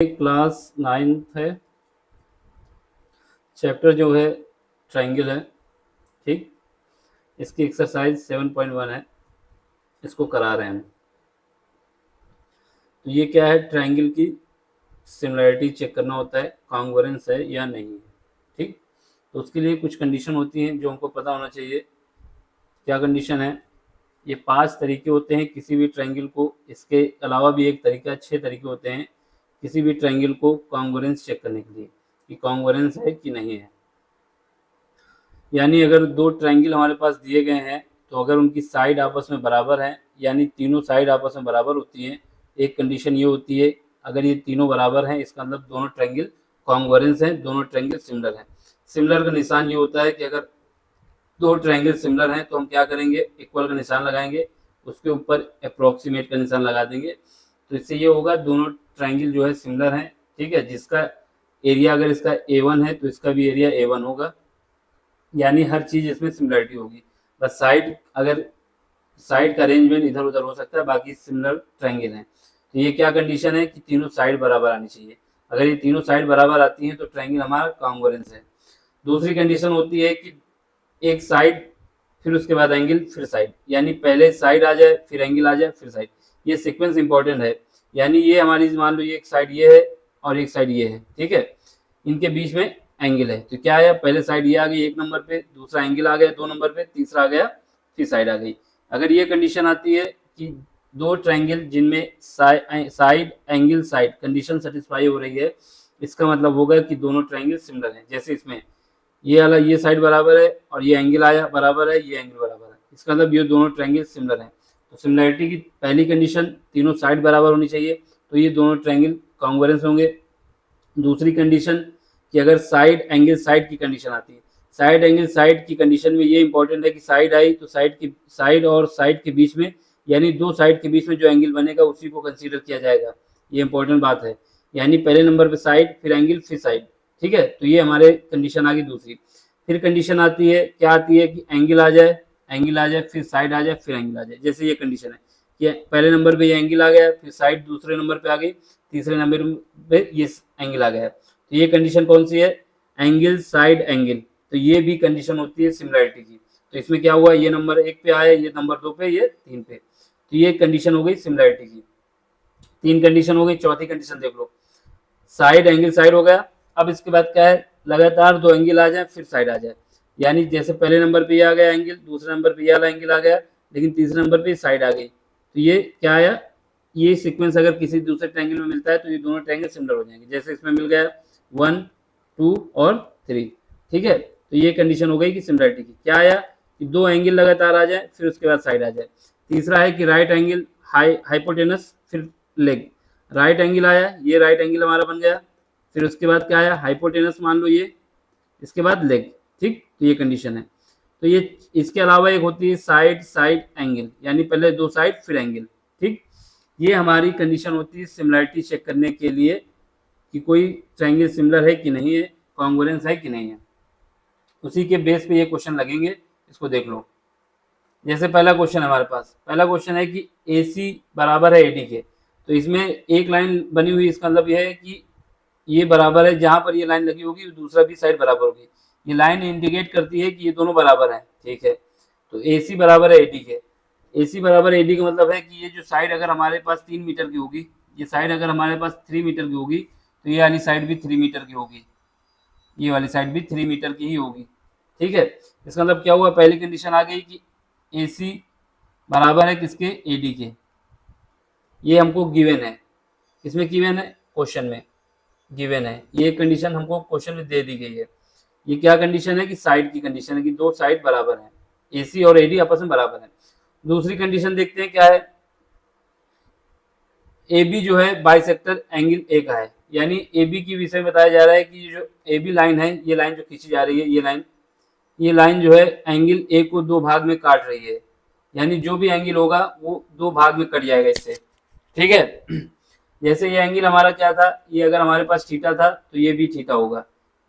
Class 9th है, chapter जो है ट्रायंगल है। ठीक, इसकी एक्सरसाइज 7.1 है, इसको करा रहे हैं हम। तो ये क्या है, ट्रायंगल की सिमिलरिटी चेक करना होता है, कॉन्ग्रुएंस है या नहीं है। ठीक, तो उसके लिए कुछ कंडीशन होती हैं जो हमको पता होना चाहिए। क्या कंडीशन है? ये 5 तरीके होते हैं किसी भी ट्रायंगल को, इसके अलावा भी एक तरीका, 6 तरीके होते हैं किसी भी ट्रायंगल को कॉन्ग्रुएंस चेक करने के लिए कि कॉन्ग्रुएंस है कि नहीं है। यानी अगर 2 ट्रायंगल हमारे पास दिए गए हैं तो अगर उनकी साइड आपस में बराबर है, यानी तीनों साइड आपस में बराबर होती हैं, एक कंडीशन ये होती है अगर ये तीनों बराबर हैं इसका मतलब दोनों ट्रायंगल कॉन्ग्रुएंस हैं, दोनों ट्रायंगल सिमिलर हैं। सिमिलर का निशान ये होता है कि अगर 2 ट्रायंगल सिमिलर हैं तो हम क्या करेंगे, इक्वल का निशान लगाएंगे, उसके ऊपर अप्रोक्सीमेट का निशान लगा देंगे। तो इससे ये होगा दोनों ट्रायंगल जो है सिमिलर हैं। ठीक है, जिसका एरिया अगर इसका A1 है तो इसका भी एरिया A1 होगा, यानी हर चीज इसमें सिमिलरिटी होगी। बस साइड, अगर साइड का अरेंजमेंट इधर उधर हो सकता है, बाकी सिमिलर ट्रायंगल हैं। तो ये क्या कंडीशन है कि तीनों साइड बराबर आनी चाहिए। अगर ये तीनों साइड बराबर आती हैं तो ट्रायंगल हमारा कॉन्ग्रुएंस है। दूसरी कंडीशन होती है कि एक साइड फिर उसके बाद एंगल फिर साइड, यानी पहले साइड आ जाए फिर एंगल आ जाए फिर साइड। ये सीक्वेंस इंपॉर्टेंट है, यानी ये हमारी मान लो ये एक साइड ये है और एक साइड ये है। ठीक है, इनके बीच में एंगल है तो क्या है, पहले साइड ये आ गई 1 नंबर पे, दूसरा एंगल आ गया 2 नंबर पे, तीसरा आ गया फिर साइड आ गई। अगर ये कंडीशन आती है कि 2 ट्रायंगल जिनमें side angle side condition satisfy हो रही है, इसका मतलब होगा कि दोनों ट्रायंगल सिमिलर हैं। जैसे इसमें ये वाला ये साइड बराबर है और ये एंगल आया बराबर है, ये एंगल बराबर है, इसका मतलब ये दोनों ट्रायंगल सिमिलर हैं। तो सिमिलरिटी की पहली कंडीशन तीनों साइड बराबर होनी चाहिए, तो ये दोनों ट्रायंगल कॉन्ग्रुएंस होंगे। दूसरी कंडीशन कि अगर साइड एंगल साइड की कंडीशन आती है, साइड एंगल साइड की कंडीशन में ये इंपॉर्टेंट है कि साइड आई तो साइड और साइड के बीच में, यानी 2 साइड के बीच में जो एंगल बनेगा उसी को कंसीडर किया जाएगा। ये इंपॉर्टेंट बात है, यानी पहले नंबर पे साइड फिर एंगल फिर साइड। ठीक है, तो ये हमारे कंडीशन आ गई दूसरी। फिर कंडीशन आती है, क्या आती है कि एंगल आ जाए फिर साइड आ जाए फिर एंगल आ जाए। जैसे ये कंडीशन है कि पहले नंबर पे ये एंगल आ गया, फिर साइड दूसरे नंबर पे आ गई, तीसरे नंबर पे ये एंगल आ गया। तो ये कंडीशन कौन सी है, एंगल साइड एंगल। तो ये भी कंडीशन होती है सिमिलरिटी की। तो इसमें क्या हुआ, ये नंबर 1 पे आया, ये नंबर 2 पे, ये 3 पे, तो ये कंडीशन हो गई सिमिलरिटी की। 3 कंडीशन हो गई। चौथी कंडीशन देख लो, साइड एंगल साइड हो गया। अब इसके बाद क्या है, लगातार 2 एंगल आ जाए फिर साइड आ जाए, यानी जैसे पहले नंबर पे ये आ गया एंगल, दूसरे नंबर पे ये वाला एंगल आ गया, लेकिन तीसरे नंबर पे साइड आ गई। तो ये क्या आया, ये सीक्वेंस अगर किसी दूसरे ट्रायंगल में मिलता है तो ये दोनों ट्रायंगल सिमिलर हो जाएंगे। जैसे इसमें मिल गया 1, 2 और 3। ठीक है, तो ये कंडीशन हो गई कि सिमिलरिटी की। क्या आया कि 2 एंगल लगातार आ जाए फिर उसके बाद साइड आ जाए। तीसरा है कि राइट एंगल हाइपोटेनस फिर लेग, राइट एंगल आया, ये राइट एंगल हमारा बन गया, फिर उसके बाद क्या आया हाइपोटेनस मान लो ये, इसके बाद लेग। ठीक, तो ये कंडीशन है। तो ये इसके अलावा एक होती है साइड साइड एंगल, यानी पहले 2 साइड फिर एंगल। ठीक, ये हमारी कंडीशन होती है सिमिलरिटी चेक करने के लिए कि कोई ट्रायंगल सिमिलर है कि नहीं है, कॉन्ग्रुएंस है कि नहीं है। उसी के बेस पे ये क्वेश्चन लगेंगे, इसको देख लो। जैसे पहला क्वेश्चन हमारे पास, पहला क्वेश्चन है कि AC बराबर है AD के। तो इसमें एक लाइन बनी हुई, इसका मतलब यह है कि ये बराबर है, जहां पर ये लाइन लगी होगी दूसरा भी साइड बराबर होगी। ये लाइन इंडिकेट करती है कि ये दोनों बराबर हैं। ठीक है, तो AC बराबर है AD के। AC बराबर AD का मतलब है कि ये जो साइड अगर हमारे पास 3 मीटर की होगी, ये साइड अगर हमारे पास 3 मीटर की होगी, तो ये वाली साइड भी 3 मीटर की होगी, ये वाली साइड भी 3 मीटर की ही होगी। ठीक है, इसका मतलब क्या हुआ, पहली कंडीशन आ गई कि AC बराबर है किसके, AD के। ये हमको गिवन है, किसमें गिवन है, क्वेश्चन में गिवन है। ये कंडीशन हमको क्वेश्चन में दे दी गई है। ये क्या कंडीशन है कि साइड की कंडीशन है कि 2 साइड बराबर है, AC और AD आपस में बराबर है। दूसरी कंडीशन देखते हैं क्या है, AB जो है बाइसेक्टर एंगल A का है, यानी AB की विषय में बताया जा रहा है कि ये जो AB लाइन है, ये लाइन जो खींची जा रही है, ये लाइन जो है एंगल A को 2 भाग में काट रही है, यानी जो भी एंगल होगा वो 2 भाग में कट जाएगा इससे। ठीक है, जैसे ये एंगल हमारा क्या था, ये अगर हमारे पास थीटा था तो ये भी थीटा होगा,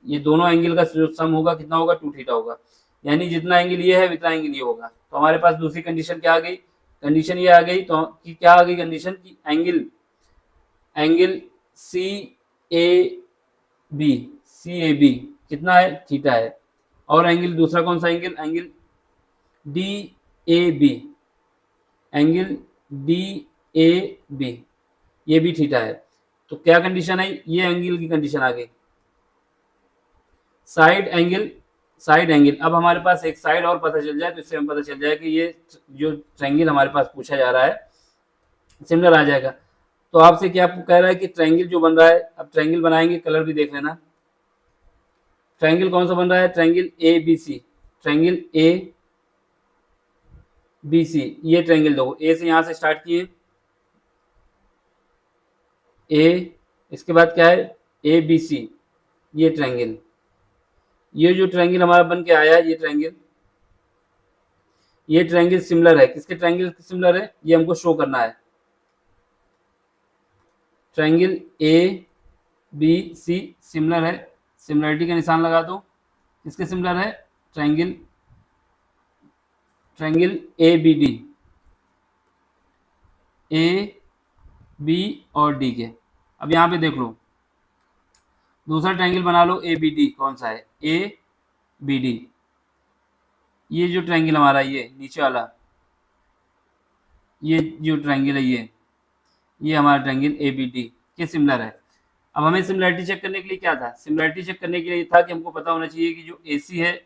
ये दोनों एंगल का जो सम होगा कितना होगा, 2 थीटा होगा, यानी जितना एंगल ये है उतना एंगल ये होगा। तो हमारे पास दूसरी कंडीशन क्या आ गई, कंडीशन ये आ गई तो कि क्या आ गई कंडीशन कि angle C A B, C A B कितना है, थीटा है। और एंगल दूसरा कौन सा angle, angle D A B, angle D A B ये भी थीटा है। तो क्या कंडीशन है, ये एंगल की कंडीशन आ गई। साइड एंगल, साइड एंगल, अब हमारे पास एक साइड और पता चल जाए तो इससे हमें पता चल जाए कि ये जो ट्रायंगल हमारे पास पूछा जा रहा है सिमिलर आ जाएगा। तो आपसे क्या कह रहा है कि ट्रायंगल जो बन रहा है, अब ट्रायंगल बनाएंगे, कलर भी देख लेना। ट्रायंगल कौन सा बन रहा है, triangle A B C, triangle A B C, ये ट्रायंगल देखो, ए से यहां से स्टार्ट किए, ए, इसके बाद क्या है ए बी सी, ये ट्रायंगल, ये जो ट्रायंगल हमारा बन के आया है, ये ट्रायंगल सिमिलर है, किसके ट्रायंगल सिमिलर है, ये हमको शो करना है। Triangle A B C similar है, सिमिलरिटी का निशान लगा दो, किसके सिमिलर है, triangle A B D, A B और डी के। अब यहाँ पे देख लो, दूसरा ट्रायंगल बना लो ए बी डी, कौन सा है, ए बी डी, ये जो ट्रायंगल हमारा ये नीचे वाला, ये जो ट्रायंगल है ये हमारा ट्रायंगल ए बी डी के सिमिलर है। अब हमें सिमिलरिटी चेक करने के लिए क्या था, सिमिलरिटी चेक करने के लिए था कि हमको पता होना चाहिए कि जो ए सी है,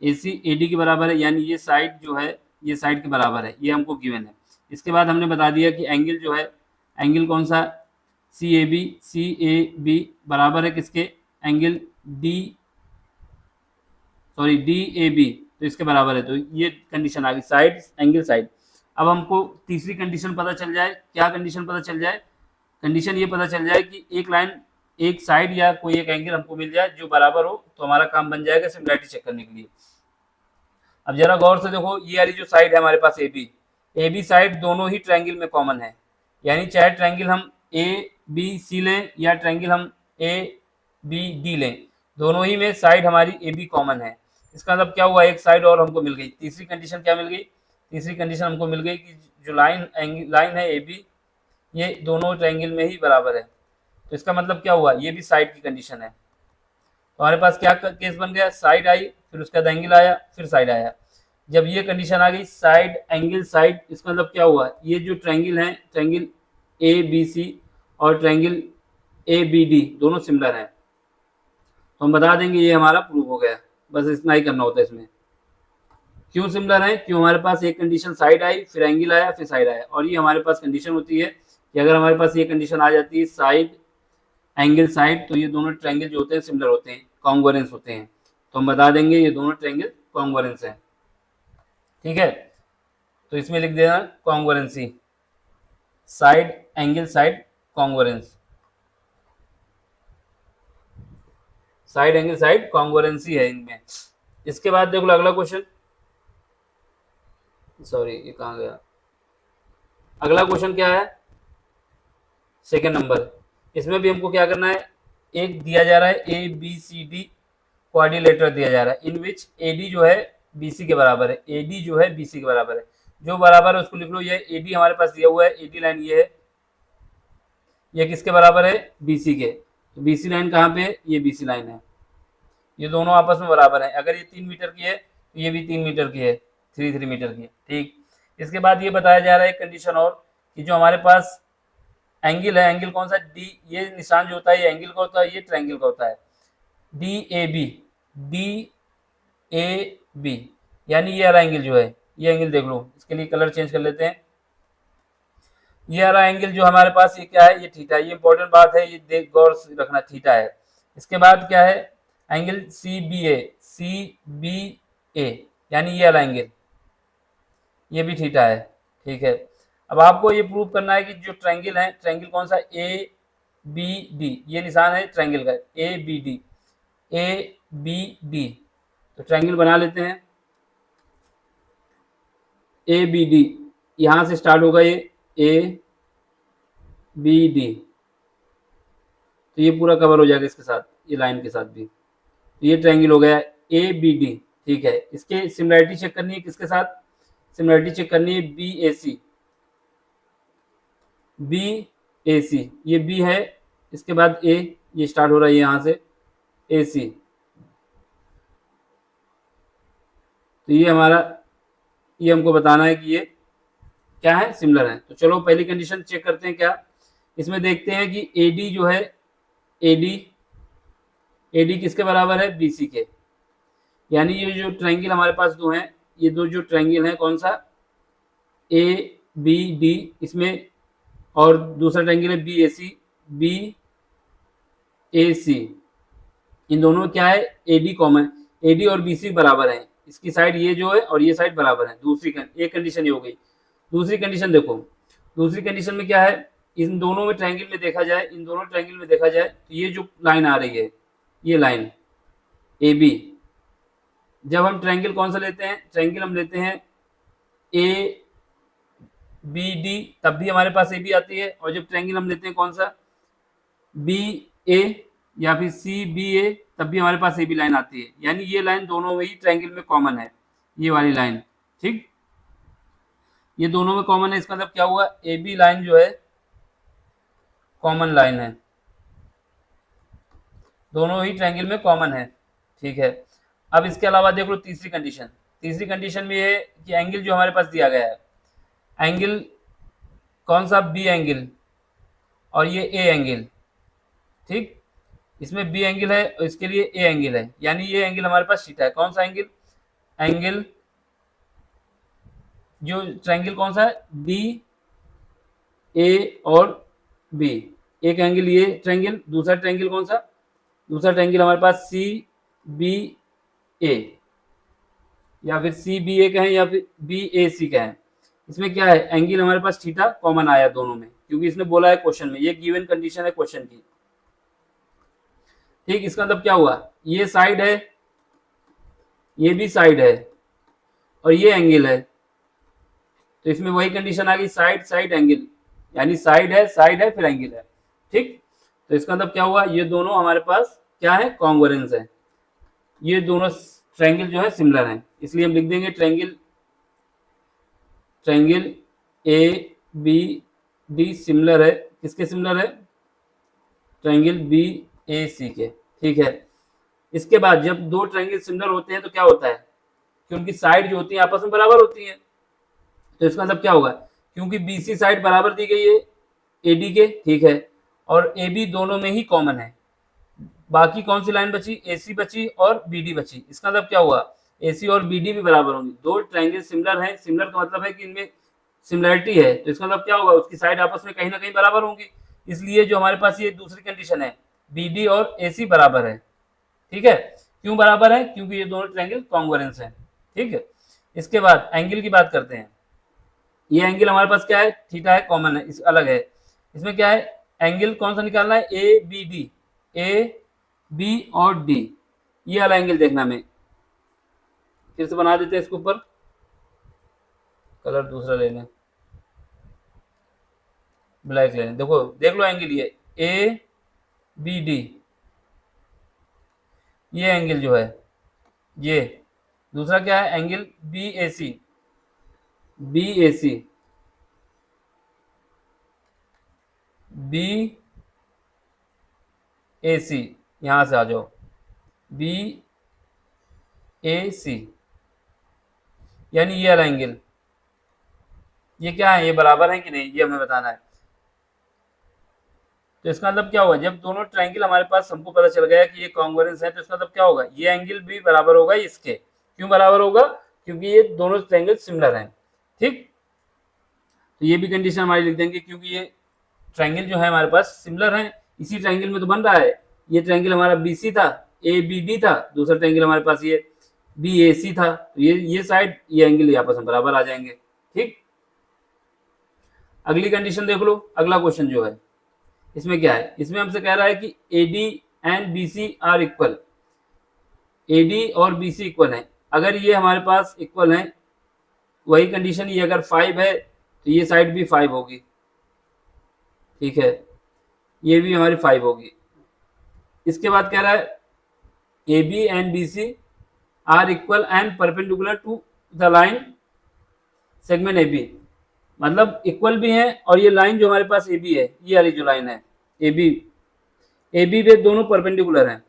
ए सी ए डी के बराबर है, यानी ये साइड जो है ये साइड के बराबर है, ये हमको गिवन है। इसके बाद हमने बता दिया कि एंगल जो है, एंगल कौन सा, सी ए बी बराबर है किसके, एंगल डी ए बी, तो इसके बराबर है। तो ये कंडीशन आ गई, साइड एंगल साइड। अब हमको तीसरी कंडीशन पता चल जाए, क्या कंडीशन पता चल जाए, कंडीशन ये पता चल जाए कि एक लाइन, एक साइड या कोई एक एंगल हमको मिल जाए जो बराबर हो, तो हमारा काम बन जाएगा सिमिलरिटी चेक करने के लिए। अब जरा गौर से देखो, ये वाली जो साइड है हमारे पास ए बी साइड दोनों ही ट्रायंगल में कॉमन है, यानी चाहे ट्रायंगल हम ए बी सी लें या ट्रायंगल हम ए बी डी लें, दोनों ही में साइड हमारी ए बी कॉमन है। इसका मतलब क्या हुआ, एक साइड और हमको मिल गई। तीसरी कंडीशन क्या मिल गई, तीसरी कंडीशन हमको मिल गई कि जो लाइन है ए बी, ये दोनों ट्रायंगल में ही बराबर है। तो इसका मतलब क्या हुआ, ये भी साइड की कंडीशन है। तो हमारे पास क्या केस बन गया, साइड आई, फिर उसका एंगल आया, फिर साइड आया। जब ये कंडीशन आ गई साइड एंगल साइड, इसका मतलब क्या हुआ, ये जो ट्रायंगल है, ट्रायंगल ए बी सी और ट्रायंगल ए बी डी दोनों सिमिलर हैं। तो हम बता देंगे ये हमारा प्रूव हो गया, बस इतना ही करना होता है इसमें। क्यों सिमिलर है, क्यों हमारे पास एक कंडीशन साइड आई, फिर एंगल आया, फिर साइड आया, और ये हमारे पास कंडीशन होती है कि अगर हमारे पास ये कंडीशन आ जाती है साइड एंगल साइड, तो ये दोनों ट्रायंगल जो होते हैं सिमिलर होते हैं, कॉन्ग्रुएंस होते हैं। तो हम बता देंगे ये दोनों ट्रायंगल कॉन्ग्रुएंस हैं, ठीक है। तो इसमें लिख देना congruency, side angle side congruence, side angle side congruency है इनमें। इसके बाद देख लो अगला क्वेश्चन, सॉरी ये कहाँ गया, अगला क्वेश्चन क्या है, सेकंड नंबर। इसमें भी हमको क्या करना है, एक दिया जा रहा है A B C D quadrilateral दिया जा रहा है, इन विच ए डी जो है बी सी के बराबर है, ए डी जो है बी सी के बराबर है, जो बराबर है उसको लिख लो। ये ए डी हमारे पास दिया हुआ है, ए डी लाइन ये है, ये किसके बराबर है, बी सी के। तो बी सी लाइन कहाँ पे है, ये बी सी लाइन है, ये दोनों आपस में बराबर है। अगर ये 3 मीटर की है तो ये भी 3 मीटर की है, 3 मीटर की है, ठीक। इसके बाद ये बताया जा रहा है एक कंडीशन और, कि जो हमारे पास एंगल है, एंगल कौन सा, डी, ये निशान जो होता है ये एंगल का होता है, ये ट्रायंगल का होता है, डी ए बी, यानी ये वाला एंगल जो है, ये एंगल देख लो, इसके लिए कलर चेंज कर लेते हैं। ये वाला एंगल जो हमारे पास ये क्या है, ये थीटा, ये इंपॉर्टेंट बात है, ये देख गौर से रखना, थीटा है। इसके बाद क्या है, एंगल सी बी ए, यानी ये वाला एंगल, ये भी थीटा है, ठीक है। अब आपको ये प्रूव करना है कि जो ट्रायंगल है, ट्रायंगल कौन सा, ए बी डी, ये निशान है ट्रायंगल का, ए बी डी। तो ट्रायंगल बना लेते हैं, ए बी डी, यहां से स्टार्ट होगा ये ए बी डी, तो ये पूरा कवर हो जाएगा इसके साथ, ये लाइन के साथ भी। तो ये ट्रायंगल हो गया ए बी डी, ठीक है। इसके सिमिलरिटी चेक करनी है किसके साथ, सिमिलरिटी चेक करनी है बी ए सी, ये बी है, इसके बाद ए, ये स्टार्ट हो रहा है यहाँ से ए सी, तो ये हमारा, ये हमको बताना है कि ये क्या है, सिमिलर है। तो चलो पहली कंडीशन चेक करते हैं क्या, इसमें देखते हैं कि ए डी जो है, ए डी किसके बराबर है, बी सी के। यानी ये जो ट्रायंगल हमारे पास दो हैं, ये दो जो ट्रायंगल हैं, कौन सा, ए बी डी, इसमें और दूसरा ट्रायंगल है बी ए सी, बी ए सी, इन दोनों में क्या है, A D common, A D और बी सी बराबर है, इसकी साइड ये जो है और ये साइड बराबर है। एक कंडीशन ये हो गई। दूसरी कंडीशन देखो, दूसरी कंडीशन में क्या है, इन दोनों में ट्रायंगल में देखा जाए, इन दोनों ट्रायंगल में देखा जाए तो ये जो लाइन आ रही है, ये लाइन ए बी, जब हम ट्रायंगल कौन सा लेते हैं, ट्रायंगल हम लेते हैं ए बी डी, तब भी हमारे पास ए बी आती है, और जब ट्रायंगल हम लेते हैं कौन सा, बी ए या फिर सी बी ए, तब भी हमारे पास ए बी लाइन आती है। यानी ये लाइन दोनों में ही ट्रायंगल में कॉमन है, ये वाली लाइन, ठीक, ये दोनों में कॉमन है। इसका मतलब क्या हुआ, ए बी लाइन जो है कॉमन लाइन है, दोनों ही ट्रायंगल में कॉमन है, ठीक है। अब इसके अलावा देख लो तीसरी कंडीशन, तीसरी कंडीशन में ये कि एंगल जो हमारे पास दिया गया है, एंगल कौन सा, बी एंगल और ये ए एंगल, ठीक, इसमें बी एंगल है और इसके लिए ए एंगल है, यानी ये एंगल हमारे पास थीटा है। कौन सा एंगल, एंगल जो ट्रायंगल कौन सा है, बी ए और बी, एक एंगल ये ट्रायंगल, दूसरा ट्रायंगल कौन सा, दूसरा ट्रायंगल हमारे पास सी बी ए, या फिर सी बी ए कहें या फिर बी ए सी कहें। इसमें क्या है, एंगल हमारे पास थीटा कॉमन आया दोनों में, क्योंकि इसने बोला है क्वेश्चन में, ये गिवन कंडीशन है क्वेश्चन की, ठीक। इसका मतलब क्या हुआ, ये साइड है, ये भी साइड है, और ये एंगल है, तो इसमें वही कंडीशन आ गई, साइड साइड एंगल, यानी साइड है फिर एंगल है, ठीक। तो इसका मतलब क्या हुआ, ये दोनों हमारे पास क्या है, कॉन्ग्रुएंस है, ये दोनों ट्रायंगल जो है सिमिलर हैं, इसलिए हम लिख देंगे triangle A B D similar है, किसके सिमिलर है, ट्रायंगल बी ए सी के, ठीक है। इसके बाद जब दो ट्रायंगल सिमिलर होते हैं तो क्या होता है कि उनकी साइड जो होती है आपस में बराबर होती है। तो इसका मतलब क्या होगा, क्योंकि बी सी साइड बराबर दी गई है ए डी के, ठीक है, और ए बी दोनों में ही कॉमन है, बाकी कौन सी लाइन बची, ए सी बची और बी डी बची। इसका मतलब क्या हुआ, ए सी और बी डी भी बराबर होंगी, दो ट्रायंगल सिमिलर हैं, सिमिलर का मतलब है कि इनमें सिमिलरिटी है, तो इसका मतलब क्या होगा, उसकी साइड आपस में कहीं ना कहीं बराबर होंगी। इसलिए जो हमारे पास ये दूसरी कंडीशन है, बी डी और ए सी बराबर है, ठीक है। क्यों बराबर है, क्योंकि ये दोनों ट्रायंगल कॉन्ग्रुएंस है, ठीक है। इसके बाद एंगल की बात करते हैं, ये एंगल हमारे पास क्या है, थीटा है, कॉमन है, इस अलग है। इसमें क्या है, एंगल कौन सा निकालना है, A B D, A B और डी, ये वाला एंगल देखना हमें। फिर से बना देते हैं इसके ऊपर, कलर दूसरा ले लें, ब्लैक ले लें। देखो देख लो एंगल, ये ए बी डी, ये एंगल जो है, ये दूसरा क्या है, एंगल बी ए सी, बी ए सी, बी ए सी, यहां से आ जाओ, बी ए सी, यानी ये वाला एंगल, ये क्या है, ये बराबर है कि नहीं, ये हमें बताना है। तो इसका मतलब क्या होगा, जब दोनों ट्रायंगल हमारे पास हमको पता चल गया कि ये कॉन्ग्रुएंस है, तो इसका मतलब क्या होगा, ये एंगल भी बराबर होगा इसके। क्यों बराबर होगा, क्योंकि ये दोनों ट्रायंगल सिमिलर हैं, ठीक। तो ये भी कंडीशन हमारी लिख देंगे, क्योंकि ये ट्रायंगल जो है हमारे पास सिमिलर हैं, इसी ट्रायंगल में तो बन रहा है। ये ट्रायंगल हमारा बी सी था, ए बी डी था, दूसरा ट्रायंगल हमारे पास ये बी ए सी था, तो ये साइड ये एंगल आपस में बराबर आ जाएंगे, ठीक। अगली कंडीशन देख लो, अगला क्वेश्चन जो है इसमें क्या है, इसमें हमसे कह रहा है कि A D and B C are equal, A D और बी सी इक्वल है। अगर ये हमारे पास इक्वल है, वही कंडीशन, ये अगर 5 है तो ये साइड भी 5 होगी, ठीक है, ये भी हमारी 5 होगी। इसके बाद कह रहा है A B and B C are equal and perpendicular to the line segment A B, मतलब इक्वल भी है, और ये लाइन जो हमारे पास ए बी है, ये वाली जो लाइन है ए बी, ए बी पे दोनों परपेंडिकुलर हैं,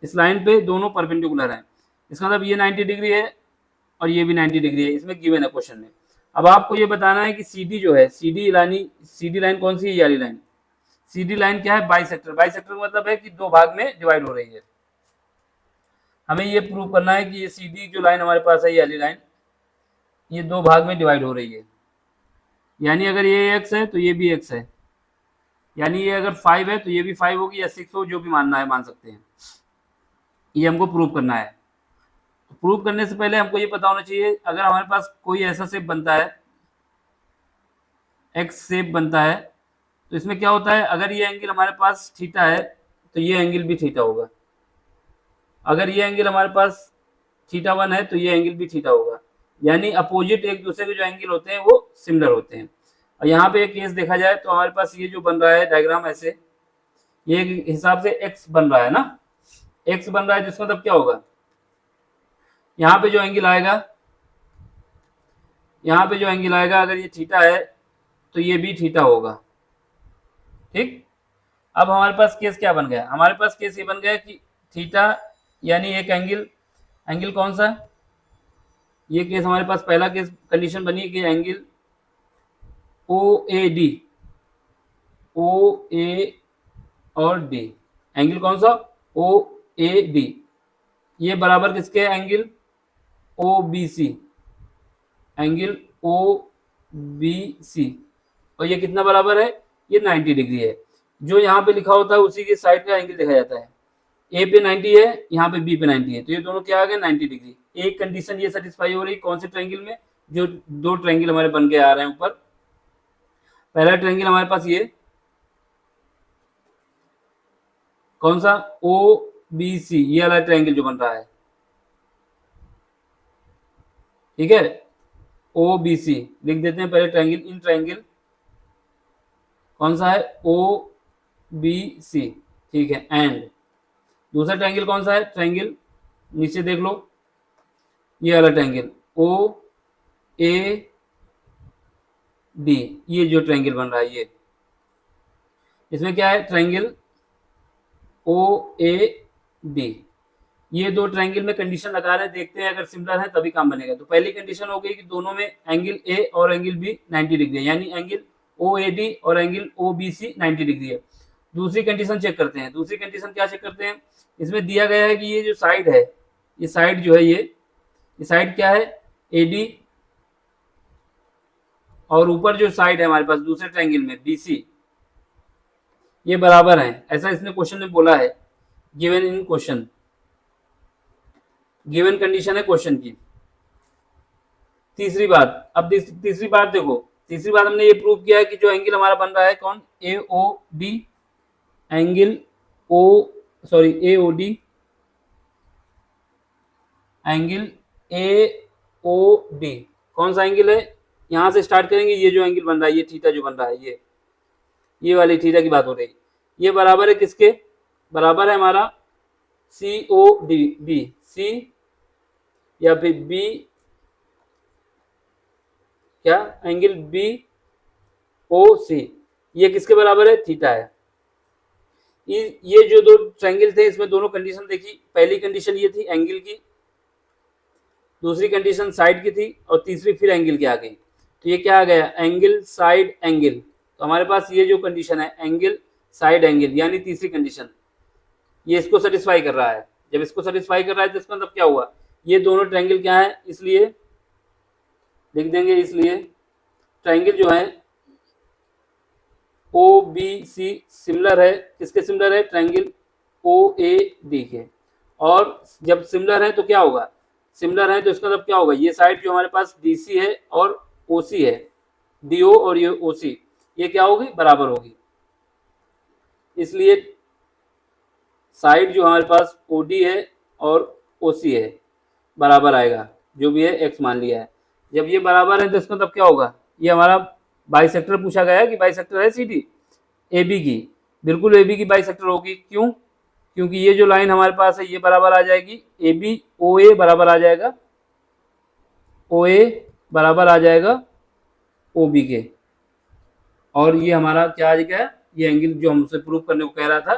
इस लाइन पे दोनों परपेंडिकुलर हैं, इसका मतलब ये 90 डिग्री है और ये भी 90 डिग्री है, इसमें गिवन है क्वेश्चन में। अब आपको ये बताना है कि सी डी जो है, सी डी लाइन कौन सी है, ये वाली लाइन। सी डी लाइन क्या है, बाइसेक्टर। बाइसेक्टर का मतलब है कि दो भाग में डिवाइड हो रही है। हमें ये प्रूव करना है कि ये सी डी जो लाइन हमारे पास है, ये वाली लाइन, ये दो भाग में डिवाइड हो रही है। यानी अगर ये एक्स है तो ये भी एक्स है, यानी ये अगर 5 है तो ये भी 5 होगी, या 6 हो, जो भी मानना है मान सकते हैं। ये हमको प्रूव करना है। तो प्रूव करने से पहले हमको ये पता होना चाहिए, अगर हमारे पास कोई ऐसा शेप बनता है, एक्स शेप बनता है, तो इसमें क्या होता है, अगर ये एंगल हमारे पास थीटा है तो ये एंगल भी थीटा होगा। अगर ये एंगल हमारे पास थीटा 1 है तो ये एंगल भी थीटा होगा। यानी अपोजिट एक दूसरे के जो एंगल होते हैं वो सिमिलर होते हैं। और यहाँ पे एक केस देखा जाए तो हमारे पास ये जो बन रहा है डायग्राम ऐसे, ये हिसाब से एक्स बन रहा है ना, एक्स बन रहा है, जिसका मतलब क्या होगा, यहाँ पे जो एंगल आएगा, यहाँ पे जो एंगल आएगा, अगर ये थीटा है तो ये भी थीटा होगा। ठीक, अब हमारे पास केस क्या बन गया, हमारे पास केस ये बन गया कि थीटा यानी एक एंगल, एंगल कौन सा, ये केस हमारे पास पहला केस कंडीशन बनी कि एंगल ओ ए डी, ओ ए और डी, एंगल कौन सा, ओ ए डी, ये बराबर किसके, angle O B C, angle O B C, और ये कितना बराबर है, ये 90 डिग्री है। जो यहाँ पे लिखा होता है उसी के साइड का एंगल देखा जाता है। ए पे 90 है, यहाँ पे बी पे 90 है, तो ये दोनों क्या आ गए, 90 डिग्री। एक कंडीशन ये सेटिस्फाई हो रही कौन से ट्रायंगल में, जो दो ट्रायंगल हमारे बन के आ रहे हैं ऊपर। पहला ट्रायंगल हमारे पास ये कौन सा, ओ बी सी, ये वाला ट्रायंगल जो बन रहा है, ठीक है, ओ बी सी लिख देते हैं पहले ट्रायंगल, इन ट्रायंगल कौन सा है, ओ बी सी, ठीक है। एंड दूसरा ट्रायंगल कौन सा है, ट्रायंगल नीचे देख लो, ये वाला ट्रायंगल ओ ए डी, ये जो ट्रायंगल बन रहा है, ये इसमें क्या है, ट्रायंगल ओ ए डी, ये दो ट्रायंगल में कंडीशन लगा रहे हैं, देखते हैं अगर सिमिलर है तभी काम बनेगा। तो पहली कंडीशन हो गई कि दोनों में एंगल ए और एंगल बी 90 डिग्री है, यानी एंगल ओ ए डी और angle O B C 90 degree है। दूसरी कंडीशन चेक करते हैं, दूसरी कंडीशन क्या चेक करते हैं, इसमें दिया गया है कि ये जो साइड है, ये साइड जो है, ये साइड क्या है, ए डी, और ऊपर जो साइड है हमारे पास दूसरे ट्रायंगल में बी सी, ये बराबर है, ऐसा इसने क्वेश्चन में बोला है, given in question, given condition है क्वेश्चन की। तीसरी बात, अब तीसरी बात देखो, तीसरी बात हमने ये प्रूव किया है कि जो एंगल हमारा बन रहा है कौन, A O D, angle oh sorry A O D, angle A O D, कौन सा एंगल है, यहां से स्टार्ट करेंगे, ये जो एंगल बन रहा है, ये थीटा जो बन रहा है, ये वाली थीटा की बात हो रही है, ये बराबर है किसके, बराबर है हमारा सी ओ डी, बी सी या फिर बी, क्या, एंगल बी ओ सी, ये किसके बराबर है, थीटा है। ये जो दो ट्रायंगल थे इसमें दोनों कंडीशन देखी, पहली कंडीशन ये थी एंगल की, दूसरी कंडीशन साइड की थी, और तीसरी फिर एंगल की आ गई। तो ये क्या आ गया, एंगल साइड एंगल। तो हमारे पास ये जो कंडीशन है एंगल साइड एंगल, यानी तीसरी कंडीशन, ये इसको सेटिस्फाई कर रहा है। जब इसको सेटिस्फाई कर रहा है तो इसका मतलब क्या हुआ, ये दोनों ट्रायंगल क्या है, इसलिए लिख देंगे, इसलिए ट्रायंगल जो है ओ बी सी सिमिलर है, किसके सिमिलर है, ट्रायंगल ओ ए डी के। और जब सिमिलर है तो क्या होगा, सिमिलर है तो इसका मतलब क्या होगा, ये साइड जो हमारे पास डी सी है और ओ सी है, डी ओ और ये ओ सी, ये क्या होगी, बराबर होगी। इसलिए साइड जो हमारे पास ओ डी है और ओ सी है बराबर आएगा, जो भी है एक्स मान लिया है। जब ये बराबर है तो इसका मतलब क्या होगा, ये हमारा बाइसेक्टर पूछा गया है कि बाइसेक्टर है सी डी ए बी की, बिल्कुल ए बी की बाइसेक्टर होगी। क्यों, क्योंकि ये जो लाइन हमारे पास है ये बराबर आ जाएगी ए बी, ओ ए बराबर आ जाएगा, ओ ए बराबर आ जाएगा ओ बी के, और ये हमारा क्या आ गया, ये एंगल जो हमसे प्रूव करने को कह रहा था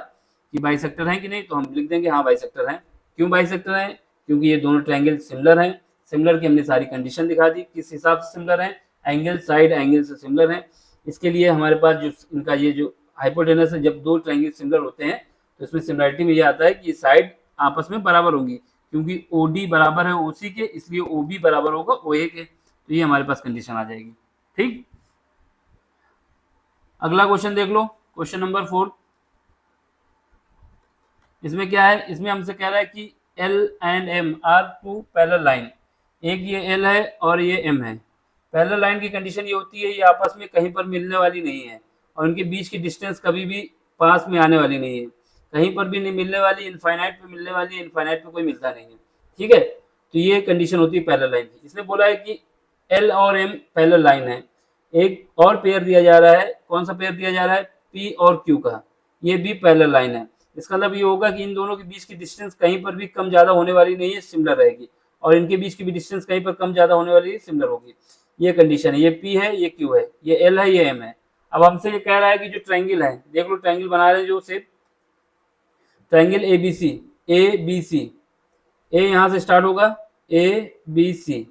कि बाइसेक्टर है कि नहीं, तो हम लिख देंगे हाँ बाइसेक्टर है। क्यों बाइसेक्टर है? क्योंकि ये दोनों ट्रायंगल सिमिलर हैं। सिमिलर की हमने सारी कंडीशन दिखा दी, किस हिसाब से सिमिलर है, एंगल साइड एंगल से सिमिलर है। इसके लिए हमारे पास जो इनका ये जो हाइपोटेनस है, जब दो ट्रायंगल सिमिलर होते हैं तो इसमें सिमिलरिटी में ये आता है कि साइड आपस में बराबर होंगी, क्योंकि OD बराबर है OC के, इसलिए OB बराबर होगा OA के। तो ये हमारे पास कंडीशन आ जाएगी। ठीक, अगला क्वेश्चन देख लो, क्वेश्चन नंबर 4। इसमें क्या है, इसमें हमसे कह रहा है कि L and M are two parallel line. एक ये L है और ये M है। पैरेलल लाइन की कंडीशन ये होती है, ये आपस में कहीं पर मिलने वाली नहीं है और इनके बीच की डिस्टेंस कभी भी पास में आने वाली नहीं है, कहीं पर भी नहीं मिलने वाली, इनफाइनाइट पे मिलने वाली है, इनफाइनाइट पे कोई मिलता नहीं है। ठीक है, तो ये कंडीशन होती है पैरेलल लाइन की। इसने बोला है कि L और M पैरेलल लाइन है। एक और पेयर दिया जा रहा है, कौन सा पेयर दिया जा रहा है, P और Q का, ये भी पैरेलल लाइन है। इसका मतलब ये होगा कि इन दोनों के बीच की डिस्टेंस कहीं पर भी कम ज्यादा होने वाली नहीं है, सिमिलर रहेगी, और इनके बीच की भी डिस्टेंस कहीं पर कम ज्यादा होने वाली है, सिमिलर होगी। ये कंडीशन है, ये P है, ये Q है, ये L है, ये M है। अब हमसे ये कह रहा है कि जो ट्रायंगल है, देख लो ट्रायंगल बना रहे हैं जो शेप, ट्रायंगल ABC, ए यहां से स्टार्ट होगा, ABC।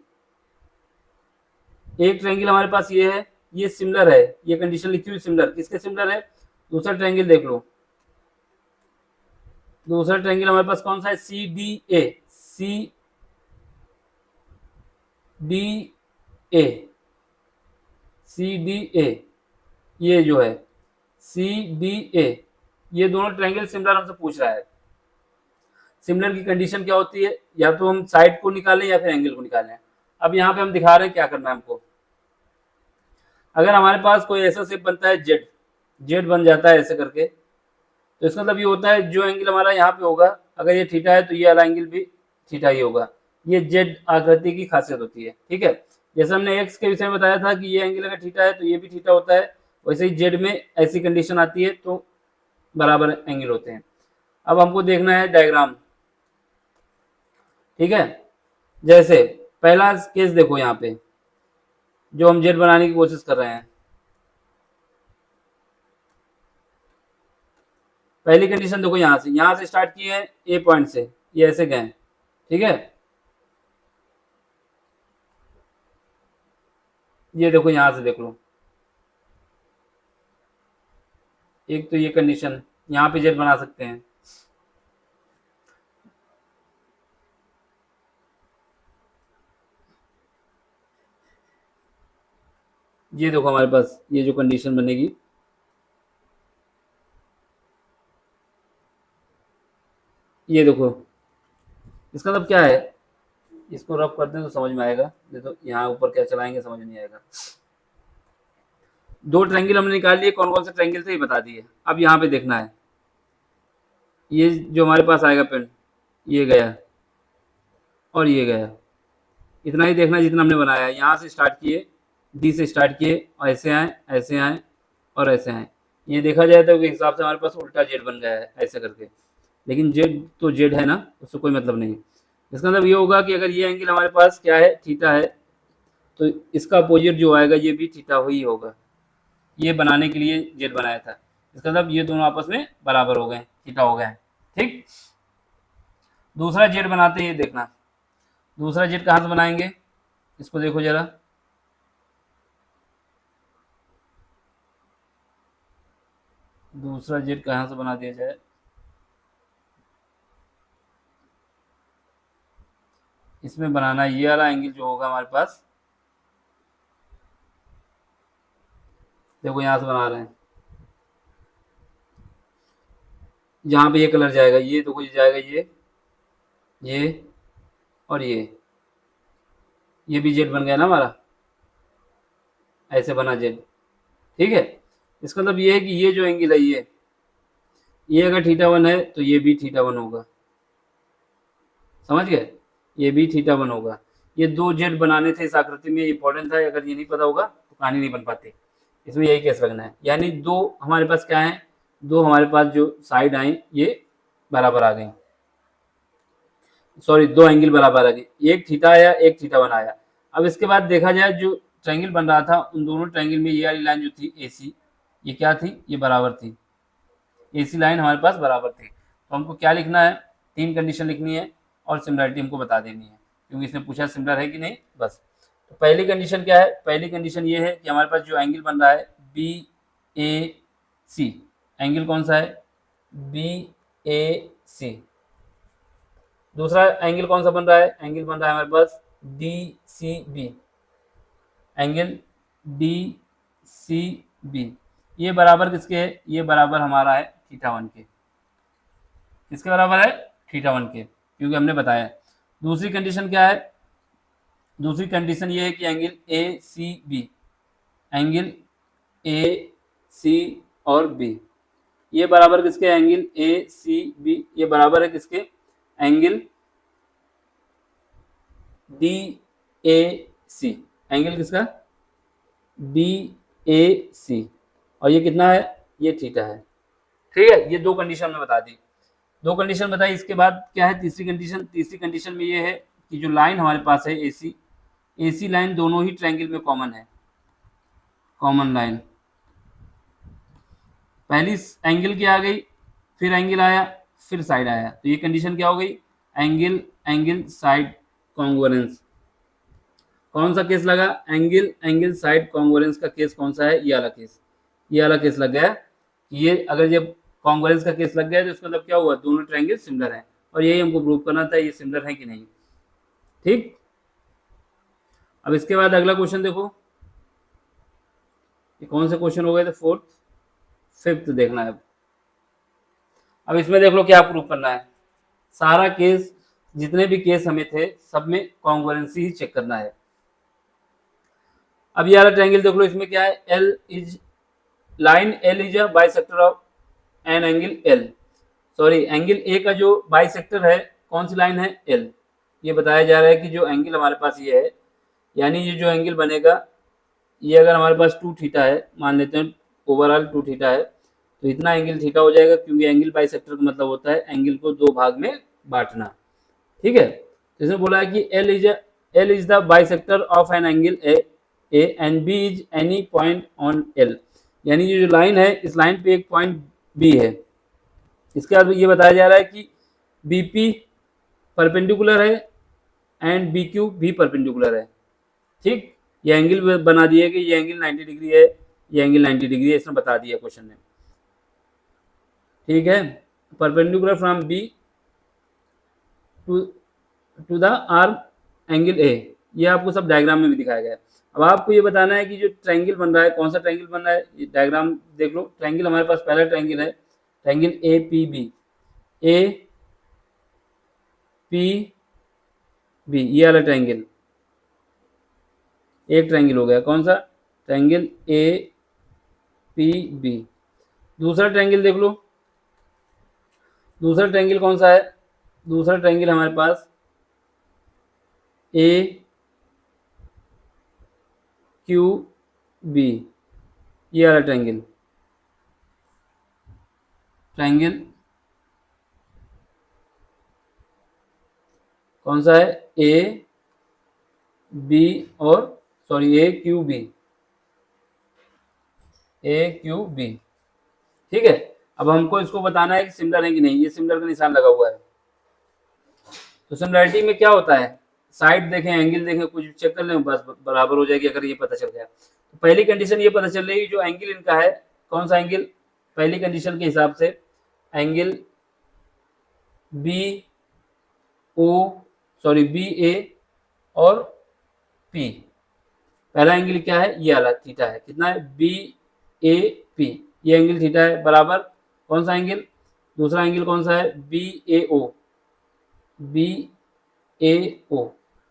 एक ट्रायंगल हमारे पास ये है, ये सिमिलर है, ये कंडीशन लिखी हुई सिमिलर, किसके सिमिलर है? दूसरा ट्रायंगल देख लो, दूसरा ट्रायंगल हमारे पास कौन सा है, CDA, ये जो है CDA, ये दोनों ट्रायंगल सिमिलर हमसे पूछ रहा है। सिमिलर की कंडीशन क्या होती है, या तो हम साइड को निकालें या फिर एंगल को निकालें। अब यहाँ पे हम दिखा रहे हैं क्या करना है हमको। अगर हमारे पास कोई ऐसा शेप बनता है, जेड बन जाता है ऐसे करके, तो इसका मतलब ये होता है जो एंगल हमारा यहाँ पे होगा, अगर ये थीटा है तो ये वाला एंगल भी थीटा ही होगा। ये जेड आकृति की खासियत होती है। ठीक है, जैसे हमने एक्स के विषय में बताया था कि ये एंगल अगर थीटा है तो ये भी थीटा होता है, वैसे ही जेड में ऐसी कंडीशन आती है तो बराबर एंगल होते हैं। अब हमको देखना है डायग्राम। ठीक है, जैसे पहला केस देखो, यहाँ पे जो हम जेड बनाने की कोशिश कर रहे हैं, पहली कंडीशन देखो, यहाँ से स्टार्ट किए हैं ए पॉइंट से, ये ऐसे गए। ठीक है, ये देखो यहाँ से देख लो, एक तो ये कंडीशन, यहाँ पे जेड बना सकते हैं। ये देखो हमारे पास ये जो कंडीशन बनेगी, ये देखो, इसका मतलब क्या है, इसको रफ करते हैं तो समझ में आएगा, नहीं तो यहाँ ऊपर क्या चलाएंगे समझ नहीं आएगा। दो ट्रायंगल हमने निकाल लिए, कौन कौन से ट्रायंगल थे ये बता दिए। अब यहाँ पे देखना है, ये जो हमारे पास आएगा पेन, ये गया और ये गया, इतना ही देखना जितना हमने बनाया है। यहाँ से स्टार्ट किए, डी से स्टार्ट किए, और ऐसे आए और ऐसे आए। ये देखा जाए तो हिसाब से हमारे पास उल्टा जेड बन गया है ऐसे करके, लेकिन जेड तो जेड है ना, उससे कोई मतलब नहीं। इसका मतलब ये होगा कि अगर ये एंगल हमारे पास क्या है, थीटा है, तो इसका अपोजिट जो आएगा ये भी थीटा ही होगा। ये बनाने के लिए जेड बनाया था, इसका मतलब ये दोनों आपस में बराबर हो गए, थीटा हो गए। ठीक, दूसरा जेड बनाते हैं, ये देखना दूसरा जेड कहाँ से बनाएंगे, इसको देखो जरा, दूसरा जेड कहाँ से बना दिया जाए। इसमें बनाना ये वाला एंगल जो होगा हमारे पास, देखो यहाँ से बना रहे हैं, यहाँ पे ये कलर जाएगा, ये देखो ये जाएगा, ये और ये भी जेड बन गया ना हमारा, ऐसे बना जेड। ठीक है, इसका मतलब ये है कि ये जो एंगल है, ये अगर थीटा 1 है तो ये भी थीटा 1 होगा, समझ गए, ये भी थीटा 1 होगा। ये दो जेड बनाने थे इस आकृति में, इंपॉर्टेंट था, अगर ये नहीं पता होगा तो कहानी नहीं बन पाती। इसमें यही केस रखना है, यानी दो हमारे पास क्या है, दो हमारे पास जो साइड आए ये बराबर आ गई, सॉरी दो एंगल बराबर आ गए, एक थीटा आया एक थीटा 1 आया। अब इसके बाद देखा जाए जो ट्रायंगल बन रहा था, उन दोनों ट्रायंगल में ये वाली लाइन जो थी AC, ये क्या थी, ये बराबर थी, AC लाइन हमारे पास बराबर थी। तो हमको क्या लिखना है, 3 कंडीशन लिखनी है और सिमिलरिटी हमको बता देनी है, क्योंकि इसने पूछा सिमिलर है कि नहीं बस। तो पहली कंडीशन क्या है, पहली कंडीशन ये है कि हमारे पास जो एंगल बन रहा है BAC, एंगल कौन सा है, BAC। दूसरा एंगल कौन सा बन रहा है, एंगल बन रहा है हमारे पास DCB, एंगल DCB। ये बराबर किसके है, ये बराबर हमारा है θ1 के। किसके बराबर है, θ1 के, क्योंकि हमने बताया। दूसरी कंडीशन क्या है, दूसरी कंडीशन ये है कि एंगल ACB, एंगल AC और B, ये बराबर किसके, एंगल ACB ये बराबर है किसके, एंगल DAC, एंगल किसका, DAC, और ये कितना है, ये थीटा है। ठीक है, ये 2 कंडीशन में बता दी, 2 कंडीशन बताई। इसके बाद क्या है तीसरी कंडीशन, तीसरी कंडीशन में ये है कि जो लाइन हमारे पास है AC लाइन दोनों ही ट्रायंगल में कॉमन है, कॉमन लाइन। पहली एंगल की आ गई, फिर एंगल आया, फिर साइड आया, तो ये कंडीशन क्या हो गई, एंगल साइड कॉन्ग्रुएंस। कौन सा केस लगा, एंगल साइड कॉन्ग्रुएंस का केस कौन सा है, ये वाला केस, ये वाला केस लग गया। ये अगर ये कॉन्ग्रुएंस का केस लग गया तो इसका मतलब क्या हुआ, दोनों ट्रायंगल सिमिलर हैं, और यही हमको प्रूव करना था, ये सिमिलर है कि नहीं। ठीक, अब इसके बाद अगला क्वेश्चन देखो, ये कौन से क्वेश्चन हो गए थे, 4th 5th देखना है। अब इसमें देख लो क्या प्रूव करना है, सारा केस, जितने भी केस हमें थे सब में कॉन्ग्रुएंसी ही चेक करना है। अब ये वाला ट्रायंगल देख लो, इसमें क्या है, L is line, L is a bisector of an angle L, sorry angle A का जो बाइसेक्टर है कौन सी लाइन है, L। ये बताया जा रहा है कि जो एंगल हमारे पास ये है, यानी ये जो एंगल बनेगा, ये अगर हमारे पास 2 थीटा है, मान लेते हैं ओवरऑल 2 थीटा है, तो इतना एंगल थीटा हो जाएगा, क्योंकि एंगल बाइसेक्टर का मतलब होता है एंगल को 2 भाग में बांटना। ठीक है, तो इसमें बोला है कि L is the bisector of an angle A and B is any point on L, यानी ये जो लाइन है इस लाइन पे एक पॉइंट B है। इसके बाद ये बताया जा रहा है कि BP परपेंडिकुलर है एंड BQ भी परपेंडिकुलर है। ठीक, ये एंगल बना दिए कि ये एंगल 90 डिग्री है, ये एंगल 90 डिग्री है, इसने बता दिया क्वेश्चन में। ठीक है, perpendicular from B to the arm angle A, ये आपको सब डायग्राम में भी दिखाया गया है। अब आपको ये बताना है कि जो ट्रायंगल बन रहा है, कौन सा ट्रायंगल बन रहा है, ये डायग्राम देख लो। ट्रायंगल हमारे पास पहला ट्रायंगल है, ट्रायंगल APB, ये वाला ट्रायंगल एक ट्रायंगल हो गया, कौन सा, ट्रायंगल APB। दूसरा ट्रायंगल देख लो, दूसरा ट्रायंगल कौन सा है, दूसरा ट्रायंगल हमारे पास AQB, ये वाला ट्रायंगल, ट्रायंगल कौन सा है, AB और सॉरी AQB, ठीक है। अब हमको इसको बताना है कि सिमिलर है कि नहीं, ये सिमिलर का निशान लगा हुआ है। तो सिमिलरिटी में क्या होता है, साइड देखें, एंगल देखें, कुछ चेक कर लें, बस बराबर हो जाएगी अगर ये पता चल गया। तो पहली कंडीशन ये पता चल रही, जो एंगल इनका है कौन सा एंगल, पहली कंडीशन के हिसाब से एंगल BA और P, पहला एंगल क्या है, ये वाला थीटा है, कितना है, BAP, ये एंगल थीटा है, बराबर कौन सा एंगल, दूसरा एंगल कौन सा है, BAO,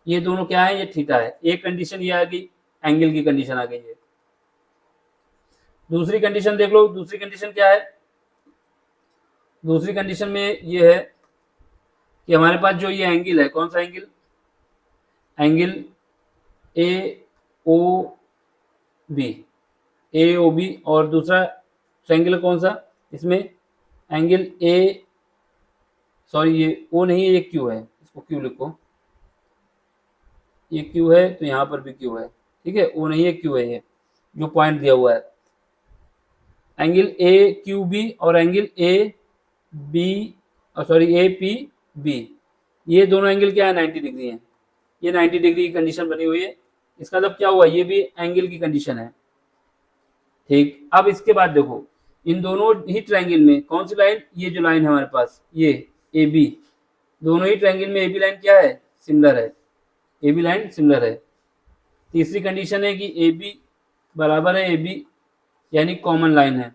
ये दोनों क्या है, ये थीटा है। एक कंडीशन ये आ गई, एंगल की कंडीशन आ गई है। दूसरी कंडीशन देख लो, दूसरी कंडीशन क्या है, दूसरी कंडीशन में ये है कि हमारे पास जो ये एंगल है, कौन सा एंगल, एंगल AOB, और दूसरा ट्रायंगल कौन सा, इसमें एंगल ये O नहीं है, ये Q है, इसको Q लिखो, ये Q है तो यहाँ पर भी Q है, ठीक है, O नहीं है Q है, ये जो पॉइंट दिया हुआ है। एंगल ए क्यू बी और angle A B, sorry A P B, ये दोनों एंगल क्या है 90 डिग्री है। ये 90 डिग्री की कंडीशन बनी हुई है। इसका मतलब क्या हुआ, ये भी एंगल की कंडीशन है। ठीक, अब इसके बाद देखो इन दोनों ही ट्रायंगल में कौन सी लाइन, ये जो लाइन है हमारे पास ये ए बी, दोनों ही ट्रायंगल में ए बी लाइन क्या है, सिमिलर है, ए बी लाइन सिमिलर है। तीसरी कंडीशन है कि ए बी बराबर है ए बी, यानी कॉमन लाइन है।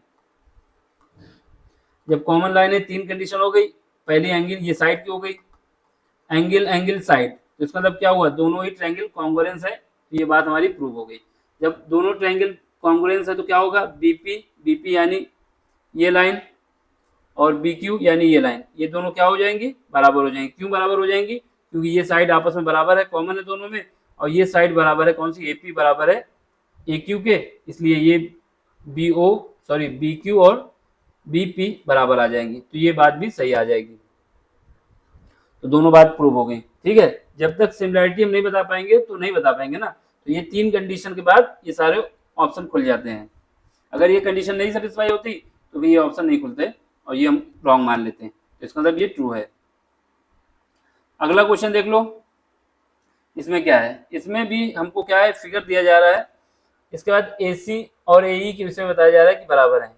जब कॉमन लाइन है तीन कंडीशन हो गई, पहली एंगल ये साइड की हो गई, एंगल एंगल साइड, तो इसका मतलब क्या हुआ, दोनों ही ट्रायंगल कॉन्ग्रुएंस है, तो ये बात हमारी प्रूव हो गई। जब दोनों ट्रायंगल कॉन्ग्रुएंस है तो क्या होगा, बीपी बीपी यानी ये लाइन और बी क्यू यानी ये लाइन, ये दोनों क्या हो जाएंगी, बराबर हो जाएंगी। क्यों बराबर हो जाएंगी, क्योंकि ये साइड आपस में बराबर है, कॉमन है दोनों में, और ये साइड बराबर है कौन सी, ए पी बराबर है ए क्यू के, इसलिए ये B O sorry B Q और बी पी बराबर आ जाएंगी, तो ये बात भी सही आ जाएगी। तो दोनों बात प्रूव हो गई। ठीक है, जब तक सिमिलैरिटी हम नहीं बता पाएंगे तो नहीं बता पाएंगे ना, तो ये तीन कंडीशन के बाद ये सारे ऑप्शन खुल जाते हैं। अगर ये कंडीशन नहीं सेटिस्फाई होती तो भी ये ऑप्शन नहीं खुलते और ये हम रॉन्ग मान लेते हैं, तो इसका मतलब ये ट्रू है। अगला क्वेश्चन देख लो, इसमें क्या है, इसमें भी हमको क्या है, फिगर दिया जा रहा है, इसके बाद ए सी और ए ई के विषय में बताया जा रहा है कि बराबर है,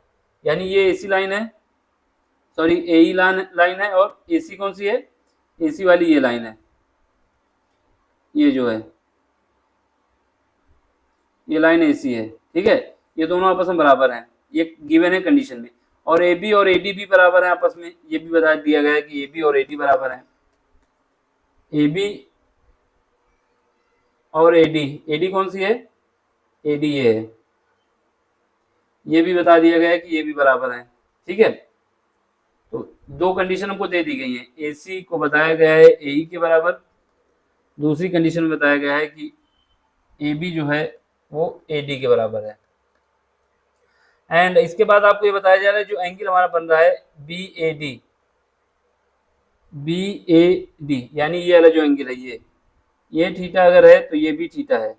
यानी ये ए सी लाइन है, सॉरी ए ई लाइन है, और ए सी कौन सी है, ए सी वाली ये लाइन है, ये जो है ये लाइन ए सी है। ठीक है, ये दोनों आपस में बराबर हैं, ये गिवन है कंडीशन में, और ए बी और ए डी भी बराबर है आपस में, ये भी बता दिया गया है कि ए बी और ए डी बराबर है, ए बी और ए डी कौन सी है, ए डी ये है, ये भी बता दिया गया है कि ये भी बराबर है। ठीक है, तो दो कंडीशन हमको दे दी गई है, ए सी को बताया गया है ए ई के बराबर, दूसरी कंडीशन में बताया गया है कि ए बी जो है वो ए डी के बराबर है। एंड इसके बाद आपको ये बताया जा रहा है जो एंगल हमारा बन रहा है B A D, B A D यानी ये वाला जो एंगल है ये थीटा अगर है तो ये भी थीटा है,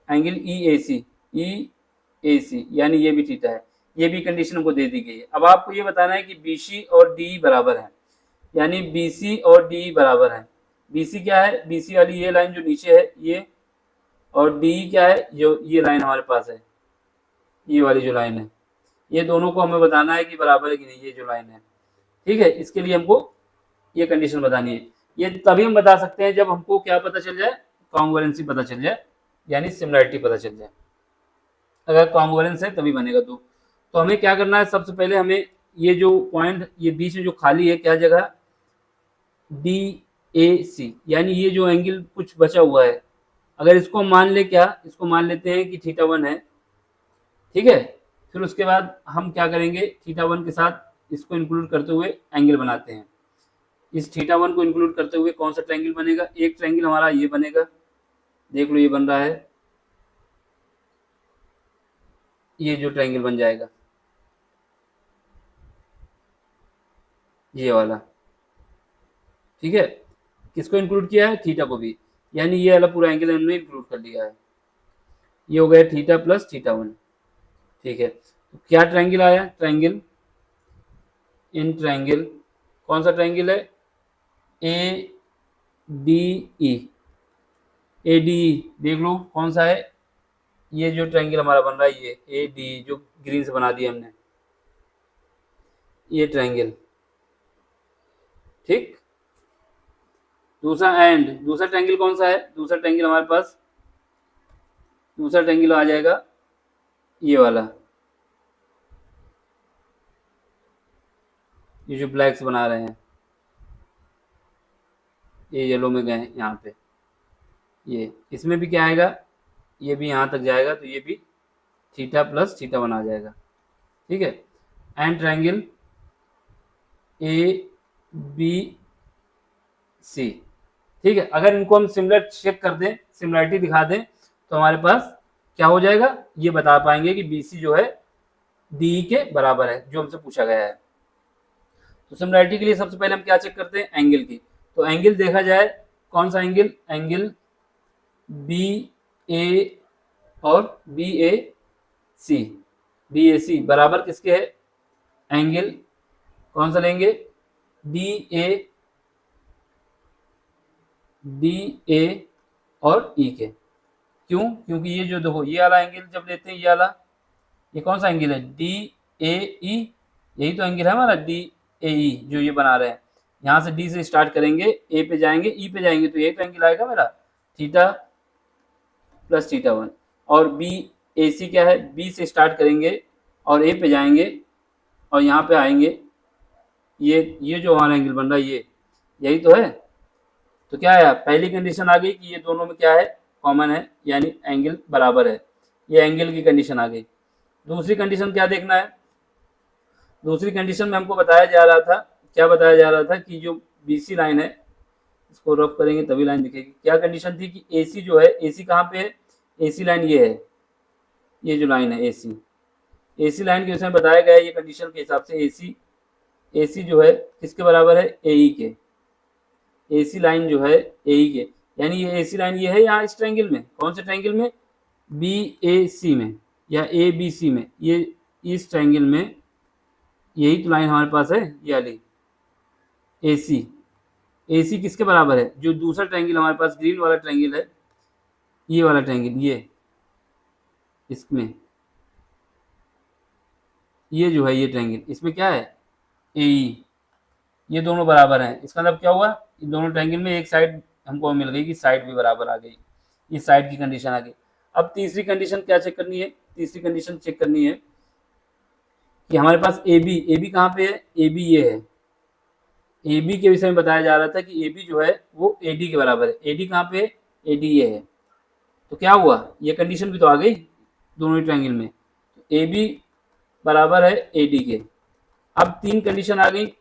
एंगल ई ए सी यानी ये भी थीटा है, ये भी कंडीशन हमको दे दी गई है। अब आपको ये बताना है कि बी सी और डी बराबर है, यानी बी सी और डी बराबर है। बी सी क्या है, बी सी वाली ये लाइन जो नीचे है ये, और डी क्या है, जो ये लाइन हमारे पास है, ये वाली जो लाइन है, ये दोनों को हमें बताना है कि बराबर है कि नहीं, ये जो लाइन है। ठीक है, इसके लिए हमको ये कंडीशन बतानी है। ये तभी हम बता सकते हैं जब हमको क्या पता चल जाए, कॉन्ग्रुएंसी पता चल जाए, यानी सिमिलरिटी पता चल जाए। अगर कॉन्ग्रुएंस है तभी बनेगा। तो हमें क्या करना है, सबसे पहले हमें ये जो पॉइंट ये बीच में जो खाली है क्या जगह, डी ए सी, यानी ये जो एंगल कुछ बचा हुआ है, अगर इसको मान ले, क्या इसको मान लेते हैं कि थीटा वन है। ठीक है, फिर उसके बाद हम क्या करेंगे, थीटा वन के साथ इसको इंक्लूड करते हुए एंगल बनाते हैं। इस थीटा वन को इंक्लूड करते हुए कौन सा ट्रायंगल बनेगा, एक ट्रायंगल हमारा ये बनेगा, देख लो ये बन रहा है, ये जो ट्रायंगल बन जाएगा ये वाला। ठीक है, किसको इंक्लूड किया है, थीटा को भी, यानी ये वाला पूरा एंगल हमने इंक्लूड कर लिया है, ये हो गया थीटा प्लस थीटा वन। ठीक है, तो क्या ट्रायंगल आया, ट्रायंगल इन ट्रायंगल, कौन सा ट्रायंगल है, A D E, A D E देख लो कौन सा है, ये जो ट्रायंगल हमारा बन रहा है ये ए डी, जो ग्रीन से बना दिया हमने, ये ट्रायंगल। ठीक, दूसरा ट्रायंगल कौन सा है, दूसरा ट्रायंगल हमारे पास, दूसरा ट्रायंगल आ जाएगा ये वाला, ये जो ब्लैक से बना रहे हैं, ये येलो में गए यहाँ पे, ये इसमें भी क्या आएगा, ये भी यहाँ तक जाएगा, तो ये भी थीटा प्लस थीटा वन आ जाएगा। ठीक है, and triangle A B C. ठीक है, अगर इनको हम सिमिलर चेक कर दें, सिमिलरिटी दिखा दें, तो हमारे पास क्या हो जाएगा, ये बता पाएंगे कि बी सी जो है डी के बराबर है, जो हमसे पूछा गया है। तो सिमिलरिटी के लिए सबसे पहले हम क्या चेक करते हैं, एंगल की। तो एंगल देखा जाए, कौन सा एंगल, एंगल बी ए और बी ए सी, बी ए सी बराबर किसके है, एंगल कौन सा लेंगे, डी ए, डी ए और ई के। क्यों, क्योंकि ये जो देखो ये वाला एंगल जब लेते हैं, ये वाला, ये कौन सा एंगल है, डी ए ई, यही तो एंगल है हमारा डी ए ई जो ये बना रहे हैं। यहाँ से डी से स्टार्ट करेंगे, ए पे जाएंगे, ई पे जाएंगे, तो यही तो एंगल आएगा मेरा, थीटा प्लस थीटा वन। और बी ए सी क्या है, बी से स्टार्ट करेंगे और ए पे जाएंगे और यहाँ पे आएंगे, ये जो हमारा एंगल बन रहा है ये, यही तो है। तो क्या है, पहली कंडीशन आ गई कि ये दोनों में क्या है, कॉमन है, यानी एंगल बराबर है, ये एंगल की कंडीशन आ गई। दूसरी कंडीशन क्या देखना है, दूसरी कंडीशन में हमको बताया जा रहा था, क्या बताया जा रहा था कि जो बीसी लाइन है, इसको रफ करेंगे तभी लाइन दिखेगी। क्या कंडीशन थी कि एसी जो है, एसी कहाँ पे है, एसी लाइन ये है, ये जो लाइन है एसी, एसी लाइन के उसमें बताया गया है ये कंडीशन के हिसाब से, एसी, एसी जो है किसके बराबर है, एई के, एसी लाइन जो है एई के, यानी ये एसी लाइन ये है यहाँ इस ट्रायंगल में, कौन से ट्रायंगल में, बी ए सी में या ए बी सी में, ये इस ट्रायंगल में यही तो लाइन हमारे पास है, ये वाली एसी, एसी किसके बराबर है, जो दूसरा ट्रायंगल हमारे पास ग्रीन वाला ट्रायंगल है, ये वाला ट्रायंगल, ये इसमें, ये जो है ये ट्रायंगल, इसमें क्या है, एई, ये दोनों बराबर हैं। इसका मतलब क्या हुआ, इन दोनों ट्रायंगल में एक साइड हमको मिल गई कि साइड भी बराबर आ गई, इस साइड की कंडीशन आ गई। अब तीसरी कंडीशन क्या चेक करनी है, तीसरी कंडीशन चेक करनी है कि हमारे पास ए बी, ए बी कहाँ पे है, ए बी ये है, ए बी के विषय में बताया जा रहा था कि ए बी जो है वो ए डी के बराबर है, ए डी कहाँ पे है, ए डी ये है। तो क्या हुआ, ये कंडीशन भी तो आ गई दोनों ही ट्रायंगल में, ए बी बराबर है ए डी के। अब तीन कंडीशन आ गई,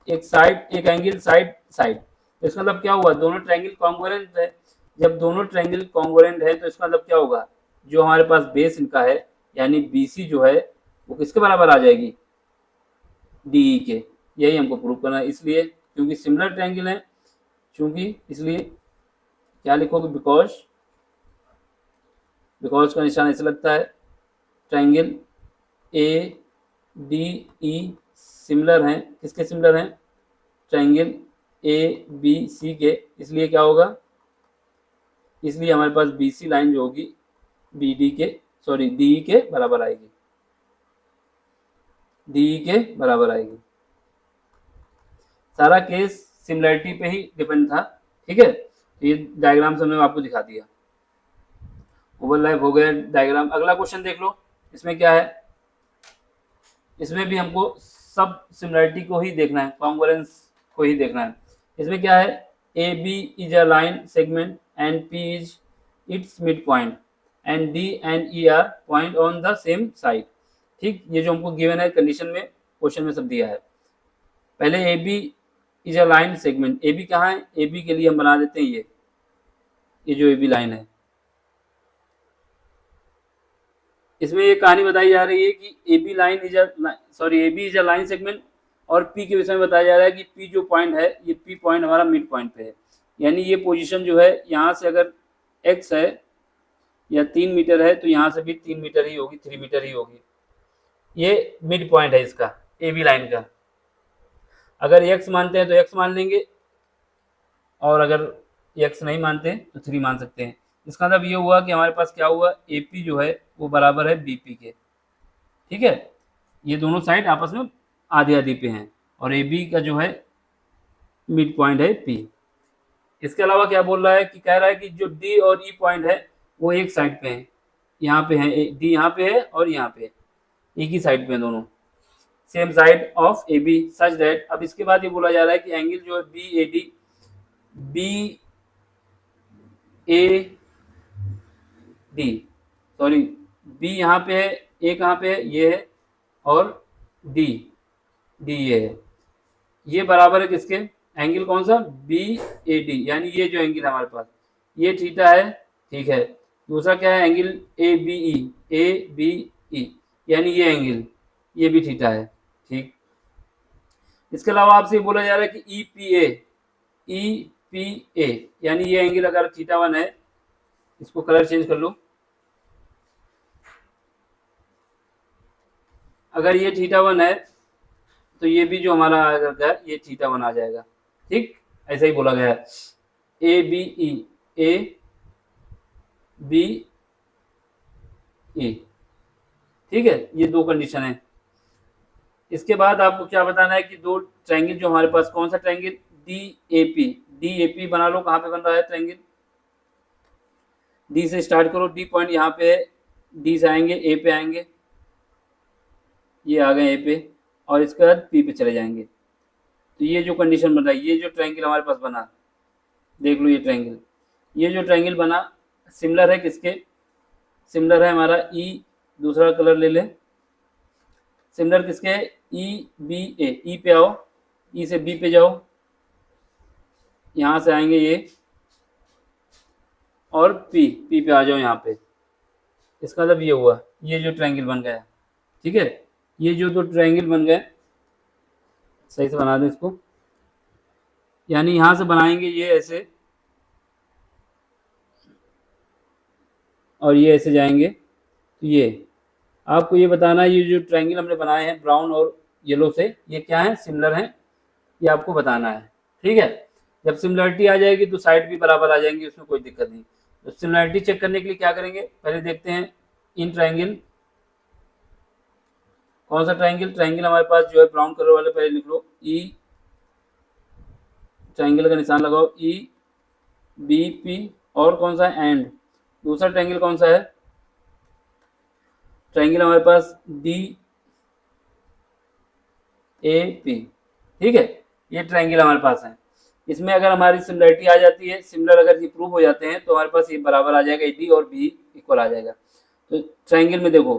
एक साइड, एक एंगल, साइड साइड, तो इसका मतलब क्या हुआ, दोनों ट्रायंगल कॉन्ग्रुएंट है। जब दोनों ट्रायंगल कॉन्ग्रुएंट है तो इसका मतलब क्या होगा, जो हमारे पास बेस इनका है यानी बीसी जो है वो किसके बराबर आ जाएगी, डी के। यही हमको प्रूव करना है, इसलिए क्योंकि सिमिलर ट्रायंगल है, चूंकि इसलिए क्या लिखोगे, बिकॉज, बिकॉज का निशान ऐसे लगता है, triangle A D E similar हैं, किसके सिमिलर हैं, ट्रायंगल ए बी सी के, इसलिए क्या होगा, इसलिए हमारे पास बी सी लाइन जो होगी बी डी के, सॉरी डी के बराबर आएगी, डी के बराबर आएगी। सारा केस सिमिलरिटी पे ही डिपेंड था, ठीक है। तो ये डायग्राम से मैंने आपको दिखा दिया, ओवरलैप हो गया डायग्राम। अगला क्वेश्चन देख लो, इसमें क्या है, इसमें भी हमको सब सिमिलरिटी को ही देखना है, कॉन्ग्रुएंस को ही देखना है। इसमें क्या है, A B is a line segment and P is its mid point and D and E are point on the same side. ठीक, ये जो हमको गिवन है कंडीशन में, क्वेश्चन में सब दिया है। पहले A B is a line segment, A B कहाँ है, ए बी के लिए हम बना देते हैं ये जो ए बी लाइन है, इसमें ये कहानी बताई जा रही है कि A B line is sorry A B is a line segment, और पी के विषय में बताया जा रहा है कि पी जो पॉइंट है, ये पी पॉइंट हमारा मिड पॉइंट पे है, यानी ये पोजीशन जो है यहाँ से अगर एक्स है या 3 मीटर है तो यहाँ से भी 3 मीटर ही होगी, 3 मीटर ही होगी। ये मिड पॉइंट है इसका, ए बी लाइन का। अगर एक्स मानते हैं तो एक्स मान लेंगे, और अगर एक्स नहीं मानते तो 3 मान सकते हैं। इसका मतलब ये हुआ कि हमारे पास क्या हुआ, ए पी जो है वो बराबर है बी पी के, ठीक है। ये दोनों साइड आपस में आधी आधी पे हैं, और ए बी का जो है मिड पॉइंट है पी। इसके अलावा क्या बोल रहा है कि कह रहा है कि जो डी और ई पॉइंट है वो एक साइड पे है, यहाँ पे है, डी यहाँ पे है और यहाँ पे एक ही साइड पे है दोनों, same side of A B such that. अब इसके बाद ये बोला जा रहा है कि एंगल जो है B A D, B A D, sorry B यहाँ पे है, ए कहाँ पे है, ये है, और डी, डी ये है, ये बराबर है किसके, एंगल कौन सा, बी ए डी, यानी ये जो एंगल है हमारे पास ये थीटा है, ठीक है। दूसरा क्या है, angle A B E, A B E, यानी ये एंगल ये भी थीटा है, ठीक। इसके अलावा आपसे बोला जा रहा है कि E P A, E P A, यानी ये एंगल अगर थीटा वन है, इसको कलर चेंज कर लो, अगर ये θ1 है तो ये भी जो हमारा आएगा ये θ1 आ जाएगा। ठीक, ऐसा ही बोला गया है। A B E, A B ई, ठीक है, ये दो कंडीशन है। इसके बाद आपको क्या बताना है कि दो ट्रायंगल जो हमारे पास, कौन सा triangle, D A P, D A P बना लो। कहाँ पे बन रहा है ट्रायंगल, डी से स्टार्ट करो, डी पॉइंट यहाँ पे है, डी से आएंगे ए पे आएंगे, ये आ गए ए पे, और इसके बाद पी पे चले जाएंगे। तो ये जो कंडीशन बन रहा है, ये जो ट्रायंगल हमारे पास बना, देख लो ये ट्रायंगल, ये जो ट्रायंगल बना सिमिलर है किसके, सिमिलर है हमारा ई, दूसरा कलर ले ले, सिमिलर किसके है, ई बी ए, ई पे आओ, ई से बी पे जाओ, यहाँ से आएंगे ये, और पी, पी पे आ जाओ यहाँ पे। इसका मतलब ये हुआ, ये जो ट्रायंगल बन गया, ठीक है, ये जो दो ट्रायंगल बन गए, सही से बना दें इसको, यानी यहाँ से बनाएंगे ये ऐसे, और ये ऐसे जाएंगे। तो ये आपको ये बताना है, ये जो ट्रायंगल हमने बनाए हैं ब्राउन और येलो से, ये क्या है, सिमिलर हैं, ये आपको बताना है। ठीक है, जब सिमिलरिटी आ जाएगी तो साइड भी बराबर आ जाएंगी, उसमें कोई दिक्कत नहीं। तो सिमिलरिटी चेक करने के लिए क्या करेंगे, पहले देखते हैं इन ट्रायंगल, कौन सा ट्रायंगल, ट्रायंगल हमारे पास जो है ब्राउन कलर वाले, पहले लिख लो ई, ट्रायंगल का निशान लगाओ, ई बी पी, और कौन सा है, एंड। दूसरा ट्रायंगल कौन सा है, ट्रायंगल हमारे पास डी ए पी, ठीक है, ये ट्रायंगल हमारे पास है। इसमें अगर हमारी सिमिलरिटी आ जाती है, सिमिलर अगर ये प्रूव हो जाते हैं, तो हमारे पास ये बराबर आ जाएगा, डी और बी इक्वल आ जाएगा। तो ट्रायंगल में देखो,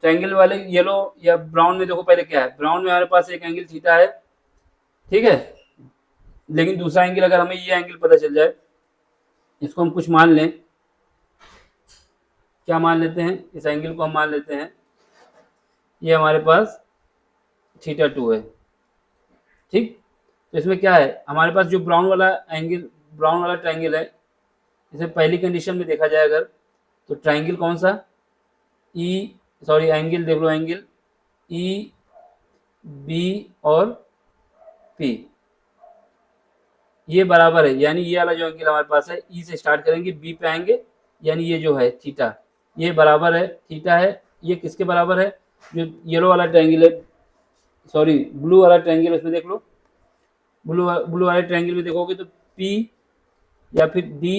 ट्रायंगल वाले येलो या ब्राउन में देखो पहले क्या है, ब्राउन में हमारे पास एक एंगल थीटा है, ठीक है, लेकिन दूसरा एंगल अगर हमें ये एंगल पता चल जाए, इसको हम कुछ मान लें, क्या मान लेते हैं, इस एंगल को हम मान लेते हैं ये हमारे पास θ2 है। ठीक, तो इसमें क्या है, हमारे पास जो ब्राउन वाला एंगल, ब्राउन वाला ट्रायंगल है, इसे पहली कंडीशन में देखा जाए अगर, तो ट्रायंगल कौन सा, ई, सॉरी एंगल देख लो, एंगल ई बी और पी, ये बराबर है, यानी ये वाला जो एंगल हमारे पास है, ई से स्टार्ट करेंगे, बी पे आएंगे, यानी ये जो है थीटा, ये बराबर है, थीटा है, ये किसके बराबर है, जो येलो वाला ट्रायंगल है, सॉरी ब्लू वाला ट्रायंगल, इसमें देख लो, ब्लू वाले ट्रायंगल में देखोगे तो पी या फिर डी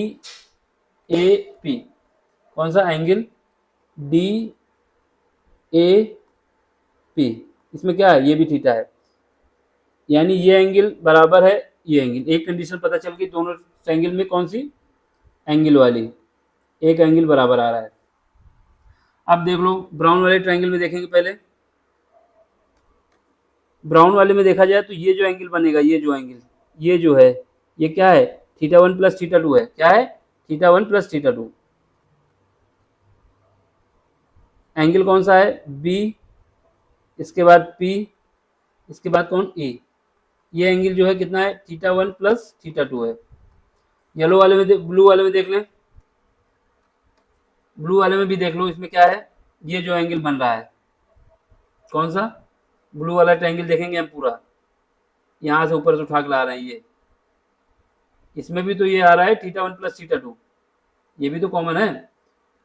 ए पी, कौन सा एंगल, डी ए पी, इसमें क्या है, ये भी थीटा है, यानी ये एंगल बराबर है ये एंगल। एक कंडीशन पता चल गई, दोनों ट्रायंगल में कौन सी, एंगल वाली, एक एंगल बराबर आ रहा है। अब देख लो ब्राउन वाले ट्रायंगल में देखेंगे, पहले ब्राउन वाले में देखा जाए तो ये जो एंगल बनेगा, ये जो एंगल, ये जो है, ये क्या है, θ1 प्लस θ2 है, क्या है, θ1 प्लस θ2, एंगल कौन सा है, बी, इसके बाद पी, इसके बाद कौन, ए, ये एंगल जो है कितना है, θ1 प्लस θ2 है। येलो वाले में, ब्लू वाले में देख लें, ब्लू वाले में भी देख लो, इसमें क्या है, ये जो एंगल बन रहा है, कौन सा, ब्लू वाला ट्रायंगल देखेंगे हम पूरा, यहाँ से ऊपर से उठा के ला रहे हैं, ये, इसमें भी तो ये आ रहा है θ1 प्लस θ2, ये भी तो कॉमन है,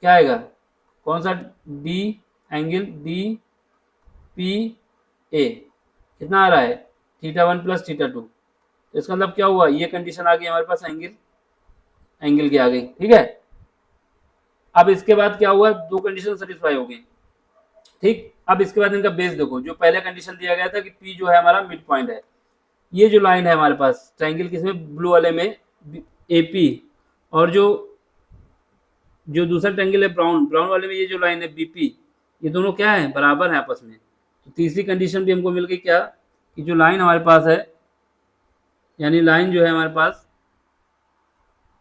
क्या आएगा, कौन सा, D, angle D P A, कितना आ रहा है, θ1 प्लस θ2। तो इसका मतलब क्या हुआ, ये कंडीशन आ गई हमारे पास, एंगल की आ गई, ठीक है। अब इसके बाद क्या हुआ, दो कंडीशन सेटिस्फाई हो गई, ठीक। अब इसके बाद इनका बेस देखो, जो पहले कंडीशन दिया गया था कि पी जो है हमारा मिड पॉइंट है, ये जो लाइन है हमारे पास ट्रायंगल किसमें, ब्लू वाले में ए पी, और जो दूसरा ट्रायंगल है ब्राउन वाले में ये जो लाइन है बीपी, ये दोनों क्या है, बराबर है आपस में। तो तीसरी कंडीशन भी हमको मिल गई, क्या, कि जो लाइन हमारे पास है, यानी लाइन जो है हमारे पास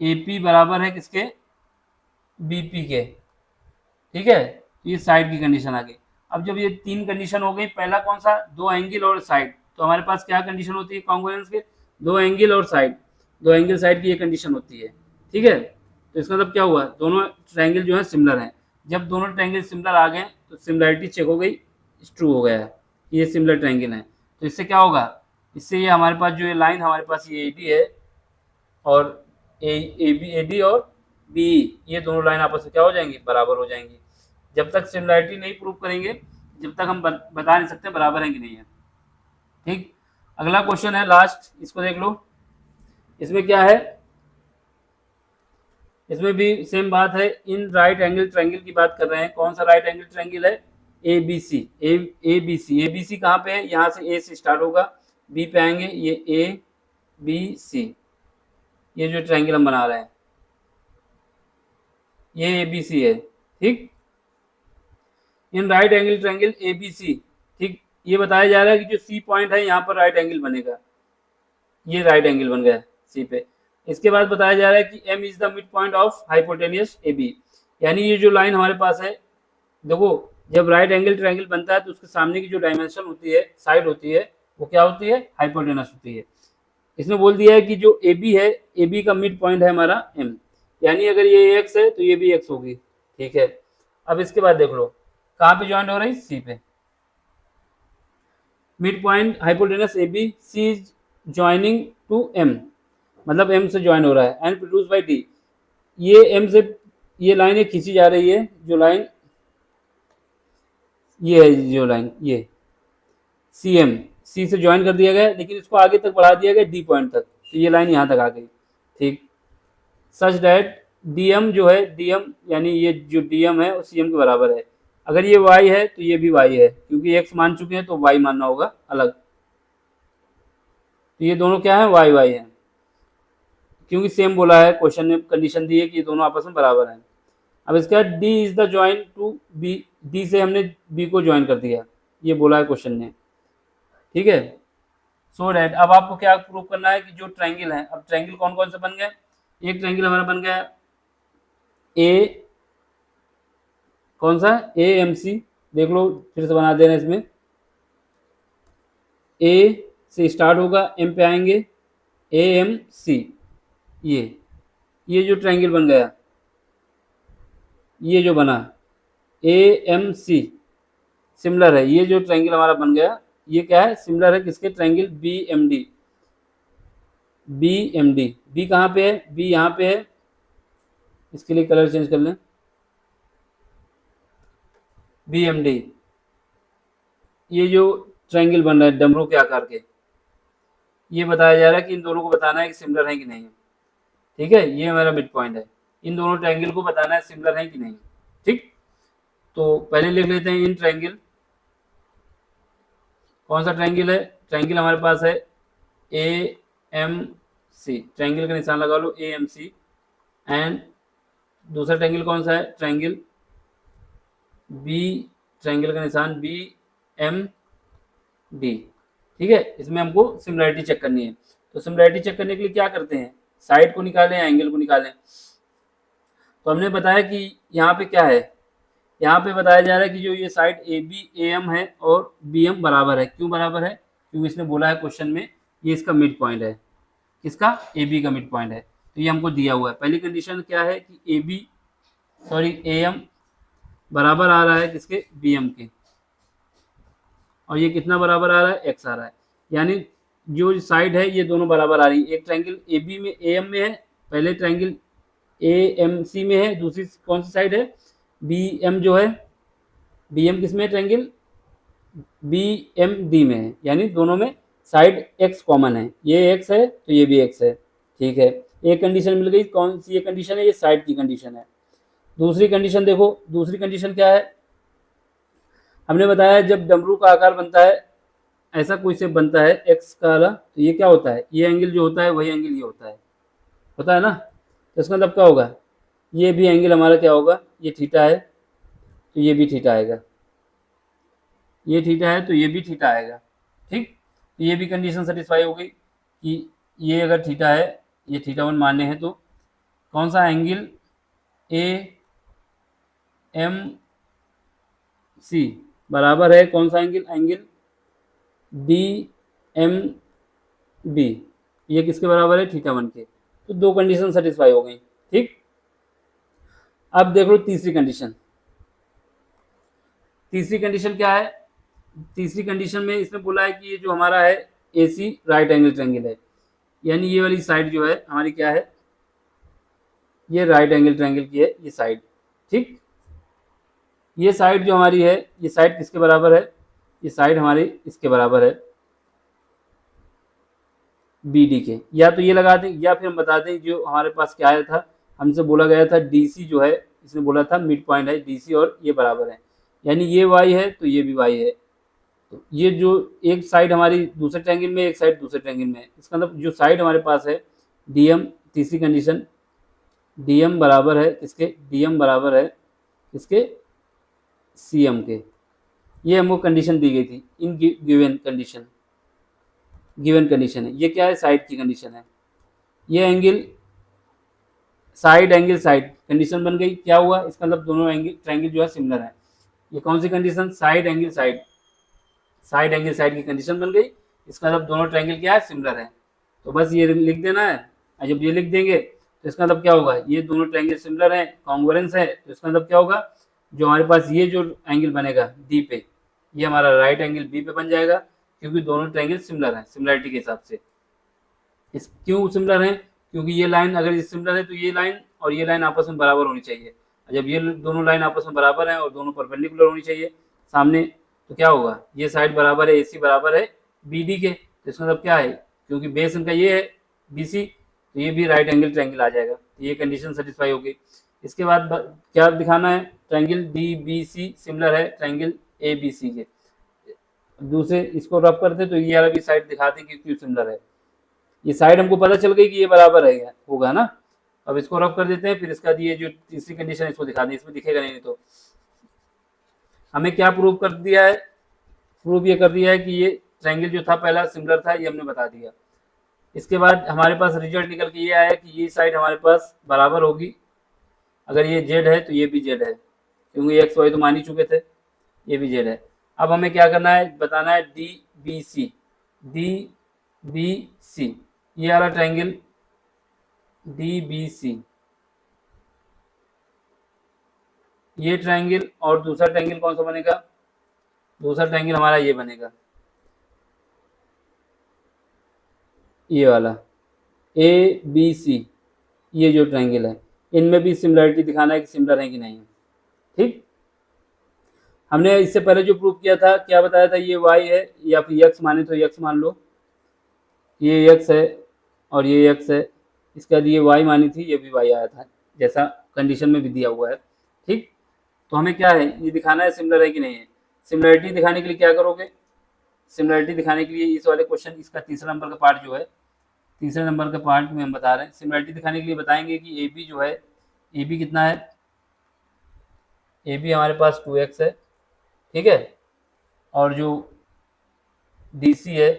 ए पी बराबर है किसके, बीपी के, ठीक है, ये साइड की कंडीशन आ गई। अब जब ये तीन कंडीशन हो गई, पहला कौन सा, दो एंगल और साइड, तो हमारे पास क्या कंडीशन होती है कॉन्ग्रुएंस के, दो एंगल और साइड, दो एंगल साइड की ये कंडीशन होती है, ठीक है। तो इसका मतलब क्या हुआ, दोनों ट्रायंगल जो है सिमिलर हैं। जब दोनों ट्रायंगल सिमिलर आ गए तो सिमिलरिटी चेक हो गई, ट्रू हो गया है, ये सिमिलर ट्रायंगल है। तो इससे क्या होगा, इससे ये हमारे पास जो ये लाइन हमारे पास ये AD है और AD और BE, ये दोनों लाइन आपस में क्या हो जाएंगी, बराबर हो जाएंगी। जब तक सिमिलैरिटी नहीं प्रूव करेंगे, जब तक हम बता नहीं सकते बराबर है कि नहीं है। ठीक, अगला क्वेश्चन है लास्ट, इसको देख लो। इसमें क्या है, इसमें भी सेम बात है, इन राइट एंगल ट्रायंगल की बात कर रहे हैं। कौन सा राइट एंगल ट्रायंगल है, ABC। ABC कहाँ पे है, यहाँ से A से स्टार्ट होगा, B पे आएंगे, ये ABC, ये जो ट्रायंगल हम बना रहे हैं ये ABC है। ठीक, in right angle triangle ABC। ठीक, ये बताया जा रहा है कि जो C पॉइंट है यहाँ पर राइट एंगल बनेगा, ये राइट एंगल बन गया C पे। इसके बाद बताया जा रहा है कि M is the mid point of hypotenuse AB, यानी ये जो लाइन हमारे पास है, देखो जब राइट एंगल ट्रायंगल बनता है तो उसके सामने की जो डायमेंशन होती है, साइड होती है, वो क्या होती है, हाइपोटेनस होती है। इसने बोल दिया है कि जो AB है, AB का मिड पॉइंट है हमारा M, यानी अगर ये X है तो ये भी X होगी। ठीक है, अब इसके बाद देख लो कहाँ पे ज्वाइन हो रही है, C पे। Mid point hypotenuse AB, C is joining two M, मतलब M से ज्वाइन हो रहा है, एंड प्रोड्यूस बाय D। ये M से ये लाइन खींची जा रही है, जो लाइन ये है, जो लाइन ये CM, C से ज्वाइन कर दिया गया, लेकिन इसको आगे तक बढ़ा दिया गया D पॉइंट तक, तो ये लाइन यहाँ तक आ गई। ठीक, सच डैट DM जो है, DM यानी ये जो DM है वो CM के बराबर है। अगर ये Y है तो ये भी Y है, क्योंकि X मान चुके हैं तो Y मानना होगा अलग, तो ये दोनों क्या है, Y है, क्योंकि सेम बोला है, क्वेश्चन में कंडीशन दी है कि ये दोनों आपस में बराबर हैं। अब इसके बाद D is the join to B, D से हमने B को ज्वाइन कर दिया, ये बोला है क्वेश्चन ने। ठीक है, सो डैट अब आपको क्या प्रूव करना है कि जो ट्रायंगल है, अब ट्रायंगल कौन कौन से बन गए, एक ट्रायंगल हमारा बन गया ए, कौन सा, AMC, देख लो फिर से बना देना। इसमें A से स्टार्ट होगा, M पे आएंगे, AMC, ये जो ट्रायंगल बन गया, ये जो बना AMC सिमिलर है, ये जो ट्रायंगल हमारा बन गया ये क्या है, सिमिलर है किसके, ट्रायंगल BMD। B कहाँ पे है, B यहाँ पे है, इसके लिए कलर चेंज कर लें, BMD, ये जो ट्रायंगल बन रहा है डमरू के आकार के, ये बताया जा रहा है कि इन दोनों को बताना है कि सिमिलर है कि नहीं। ठीक है, ये हमारा मिड पॉइंट है, इन दोनों ट्रायंगल को बताना है सिमिलर है कि नहीं। ठीक, तो पहले लिख लेते हैं इन ट्रायंगल, कौन सा ट्रायंगल है, ट्रायंगल हमारे पास है AMC, ट्रायंगल का निशान लगा लो AMC, एंड दूसरा ट्रायंगल कौन सा है, ट्रायंगल B, ट्रायंगल का निशान BMD। ठीक है, इसमें हमको सिमिलरिटी चेक करनी है, तो सिमिलरिटी चेक करने के लिए क्या करते हैं, साइड को निकालें या एंगल को निकालें। तो हमने बताया कि यहाँ पे क्या है, यहाँ पे बताया जा रहा है कि जो ये साइड AB AM है और BM बराबर है। क्यों बराबर है, क्योंकि इसने बोला है क्वेश्चन में ये इसका मिड पॉइंट है, किसका, AB का मिड पॉइंट है, तो ये हमको दिया हुआ है। पहली कंडीशन क्या है कि AM बराबर आ रहा है किसके, BM के, और ये कितना बराबर आ रहा है, X आ रहा है, यानी जो साइड है ये दोनों बराबर आ रही है। एक ट्रायंगल AB में AM में है, पहले ट्रायंगल AMC में है, दूसरी कौन सी साइड है, BM जो है, BM किस में है, ट्रायंगल BMD में है, यानी दोनों में साइड X कॉमन है, ये X है तो ये भी X है। ठीक है, एक कंडीशन मिल गई, कौन सी ये कंडीशन है, ये साइड की कंडीशन है। दूसरी कंडीशन देखो, दूसरी कंडीशन क्या है, हमने बताया जब डमरू का आकार बनता है, ऐसा कोई से बनता है X का वाला, तो ये क्या होता है, ये एंगल जो होता है वही एंगल ये होता है ना, तो इसका मतलब क्या होगा, ये भी एंगल हमारा क्या होगा, ये थीटा है तो ये भी थीटा आएगा, ये थीटा है तो ये भी थीटा आएगा। ठीक, तो ये भी कंडीशन सेटिस्फाई हो गई कि ये अगर थीटा है, ये थीटा 1 मान्य है, तो कौन सा एंगल AMC बराबर है कौन सा एंगल, एंगल BMB, ये किसके बराबर है, थीटा 1 के। तो दो कंडीशन सेटिस्फाई हो गई। ठीक, अब देख लो तीसरी कंडीशन, तीसरी कंडीशन क्या है, तीसरी कंडीशन में इसने बोला है कि ये जो हमारा है AC राइट एंगल ट्रायंगल है, यानी ये वाली साइड जो है हमारी क्या है, ये राइट एंगल ट्रायंगल की है ये साइड। ठीक, ये साइड जो हमारी है, ये साइड किसके बराबर है, ये साइड हमारी इसके बराबर है BD के। या तो ये लगा दें या फिर हम बता दें जो हमारे पास क्या आया था, हमसे बोला गया था DC जो है, इसने बोला था मिड पॉइंट है DC और ये बराबर है, यानी ये Y है तो ये भी Y है। तो ये जो एक साइड हमारी दूसरे ट्रायंगल में, एक साइड दूसरे ट्रायंगल में है, इसका मतलब जो साइड हमारे पास है DM, तीसरी कंडीशन DM बराबर है किसके, DM बराबर है किसके, CM के। ये हमको कंडीशन दी गई थी in given condition, given condition है। ये क्या है, साइड की कंडीशन है। ये angle side angle side condition बन गई, क्या हुआ, इसका मतलब दोनों एंगल ट्रायंगल जो है सिमिलर है। ये कौन सी condition, side angle side, side angle side की कंडीशन बन गई, इसका मतलब दोनों ट्रायंगल क्या है, सिमिलर है। तो बस ये लिख देना है, और जब ये लिख देंगे तो इसका मतलब क्या होगा, ये दोनों ट्रायंगल सिमिलर है, कॉन्ग्रुएंस है, तो इसका मतलब क्या होगा, जो हमारे पास ये जो एंगल बनेगा डी पे, ये हमारा राइट एंगल बी पे बन जाएगा, क्योंकि दोनों ट्रायंगल सिमिलर हैं सिमिलरिटी के हिसाब से। इस क्यों सिमिलर हैं, क्योंकि ये लाइन अगर ये सिमिलर है तो ये लाइन और ये लाइन आपस में बराबर होनी चाहिए। जब ये दोनों लाइन आपस में बराबर हैं और दोनों परपेंडिकुलर होनी चाहिए सामने, तो क्या होगा, ये साइड बराबर है AC बराबर है BD के, तो इसका मतलब क्या है, क्योंकि बेस इनका ये है BC, तो ये भी राइट एंगल ट्रायंगल आ जाएगा, तो ये कंडीशन सेटिस्फाई होगी। इसके बाद क्या दिखाना है, ट्रायंगल DBC सिमिलर है ट्रायंगल ABC के। दूसरे इसको रफ करते तो ये वाला भी साइड दिखाते कि क्यों सिमिलर है। ये साइड हमको पता चल गई कि ये बराबर है होगा ना। अब इसको रफ कर देते हैं, फिर इसका ये जो तीसरी कंडीशन है इसको दिखा दें, इसमें दिखेगा नहीं तो। हमें क्या प्रूव कर दिया है, प्रूव ये कर दिया है कि ये ट्रायंगल जो था पहला सिमिलर था, ये हमने बता दिया। इसके बाद हमारे पास रिजल्ट निकल के ये आया कि ये साइड हमारे पास बराबर होगी, अगर ये Z है तो ये भी Z है, क्योंकि XY तो मान ही चुके थे, ये भी Z है। अब हमें क्या करना है, बताना है DBC, DBC ये वाला ट्रायंगल DBC, ये ट्रायंगल, और दूसरा ट्रायंगल कौन सा बनेगा, दूसरा ट्रायंगल हमारा ये बनेगा, ये वाला ABC। ये जो ट्रायंगल है इनमें भी सिमिलरिटी दिखाना है कि सिमिलर है कि नहीं। ठीक, हमने इससे पहले जो प्रूव किया था क्या बताया था, ये Y है या फिर X माने तो X मान लो, ये X है और ये X है, इसके बाद ये Y मानी थी, ये भी Y आया था जैसा कंडीशन में भी दिया हुआ है। ठीक, तो हमें क्या है, ये दिखाना है सिमिलर है कि नहीं है। सिमिलरिटी दिखाने के लिए क्या करोगे, सिमिलरिटी दिखाने के लिए इस वाले क्वेश्चन, इसका तीसरा नंबर का पार्ट जो है, तीसरे नंबर के पार्ट में हम बता रहे हैं, सिमिलरिटी दिखाने के लिए बताएंगे कि AB जो है, AB कितना है, AB हमारे पास 2x है, ठीक है, और जो DC है,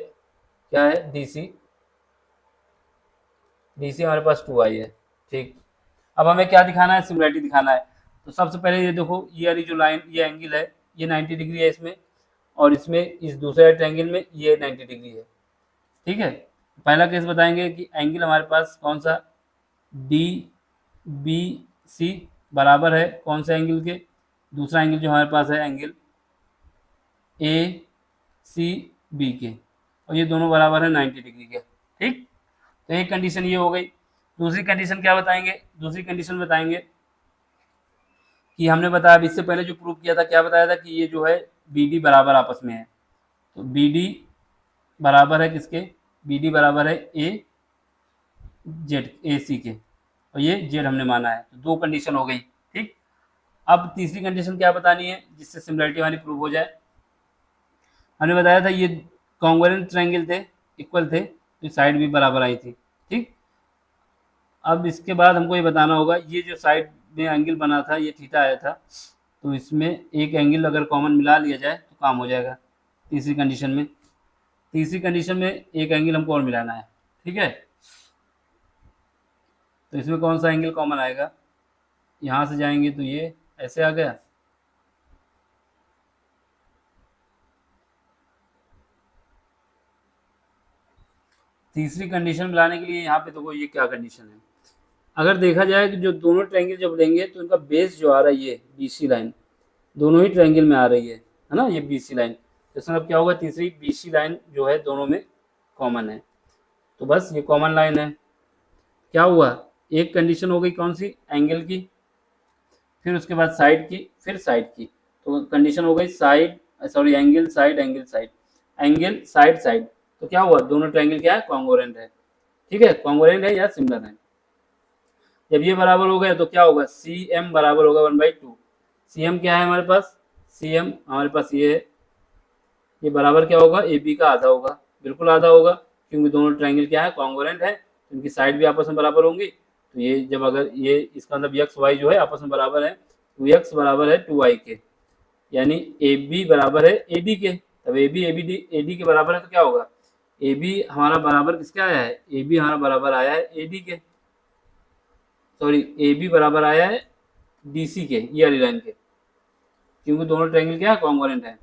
क्या है DC हमारे पास 2y है। ठीक, अब हमें क्या दिखाना है, सिमिलरिटी दिखाना है। तो सबसे पहले ये देखो, ये वाली जो लाइन, ये एंगल है, ये 90 डिग्री है इसमें, और इसमें इस दूसरे ट्रायंगल में ये 90 डिग्री है। ठीक है, पहला केस बताएंगे कि एंगल हमारे पास कौन सा, DBC बराबर है कौन सा एंगल के, दूसरा एंगल जो हमारे पास है एंगल ACB के, और ये दोनों बराबर है 90 डिग्री के। ठीक, तो एक कंडीशन ये हो गई। दूसरी कंडीशन क्या बताएंगे, दूसरी कंडीशन बताएंगे कि हमने बताया, अब इससे पहले जो प्रूव किया था क्या बताया था कि ये जो है BD बराबर आपस में है, तो BD बराबर है किसके, BD बराबर है AC के, और ये Z हमने माना है, तो दो कंडीशन हो गई। ठीक, अब तीसरी कंडीशन क्या बतानी है जिससे सिमिलरिटी हमारी प्रूव हो जाए। हमने बताया था ये कॉन्ग्रुएंट ट्रायंगल थे, इक्वल थे, तो साइड भी बराबर आई थी। ठीक, अब इसके बाद हमको ये बताना होगा, ये जो साइड में एंगल बना था ये थीटा आया था, तो इसमें एक एंगल अगर कॉमन मिला लिया जाए तो काम हो जाएगा। तीसरी कंडीशन में, तीसरी कंडीशन में एक एंगल हमको और मिलाना है। ठीक है, तो इसमें कौन सा एंगल कॉमन आएगा, यहाँ से जाएंगे तो ये ऐसे आ गया, तीसरी कंडीशन मिलाने के लिए यहाँ पे देखो ये क्या कंडीशन है। अगर देखा जाए कि जो दोनों ट्रायंगल जब लेंगे तो इनका बेस जो आ रहा है ये BC लाइन, दोनों ही ट्रायंगल में आ रही है ना, ये BC लाइन, इसका मतलब क्या होगा, तीसरी BC लाइन जो है दोनों में कॉमन है। तो बस ये कॉमन लाइन है। क्या हुआ, एक कंडीशन हो गई कौन सी, एंगल की, फिर उसके बाद साइड की, फिर साइड की। तो कंडीशन हो गई side, sorry angle side, angle side, angle side side. तो क्या हुआ, दोनों ट्रायंगल क्या है, कॉन्ग्रुएंट है। ठीक है, कॉन्ग्रुएंट है या सिमिलर है। जब ये बराबर हो गया तो क्या होगा, CM बराबर होगा 1/2। CM क्या है हमारे पास, CM हमारे पास ये है, ये बराबर क्या होगा, AB का आधा होगा, बिल्कुल आधा होगा, क्योंकि दोनों ट्रायंगल क्या है, कॉन्ग्रुएंट है, तो इनकी साइड भी आपस में बराबर होंगी। तो ये जब अगर ये इसका मतलब x y जो है आपस में बराबर है, तो x बराबर है 2y के, यानी AB बराबर है AD के। तब AB AD के बराबर है तो क्या होगा, AB हमारा बराबर किसके आया है, AB हमारा बराबर आया है AD के, सॉरी AB बराबर आया है DC के, ये वाली लाइन के, क्योंकि दोनों ट्रायंगल क्या है, कॉन्ग्रुएंट है।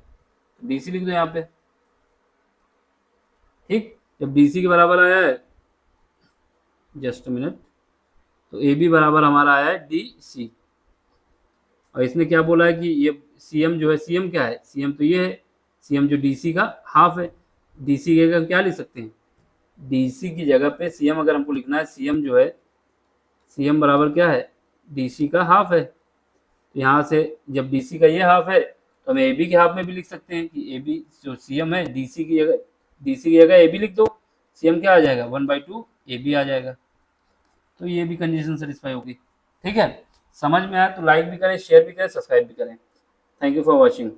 तो DC लिख दो यहाँ पे। ठीक, जब DC के बराबर आया है, जस्ट मिनट, तो AB बराबर हमारा आया है DC, और इसने क्या बोला है कि ये CM जो है, CM क्या है, CM तो ये है, CM जो DC का हाफ है। DC की जगह क्या लिख सकते हैं, DC की जगह पे CM अगर हमको लिखना है, CM जो है, CM बराबर क्या है, DC का हाफ है। तो यहाँ से जब DC का ये हाफ है तो हम AB के हाफ में भी लिख सकते हैं कि AB जो CM है, DC की जगह AB लिख दो, CM क्या आ जाएगा, 1/2 AB आ जाएगा। तो ये भी कंडीशन सेटिस्फाई होगी। ठीक है, समझ में आया तो लाइक भी करें, शेयर भी करें, सब्सक्राइब भी करें। Thank you for watching.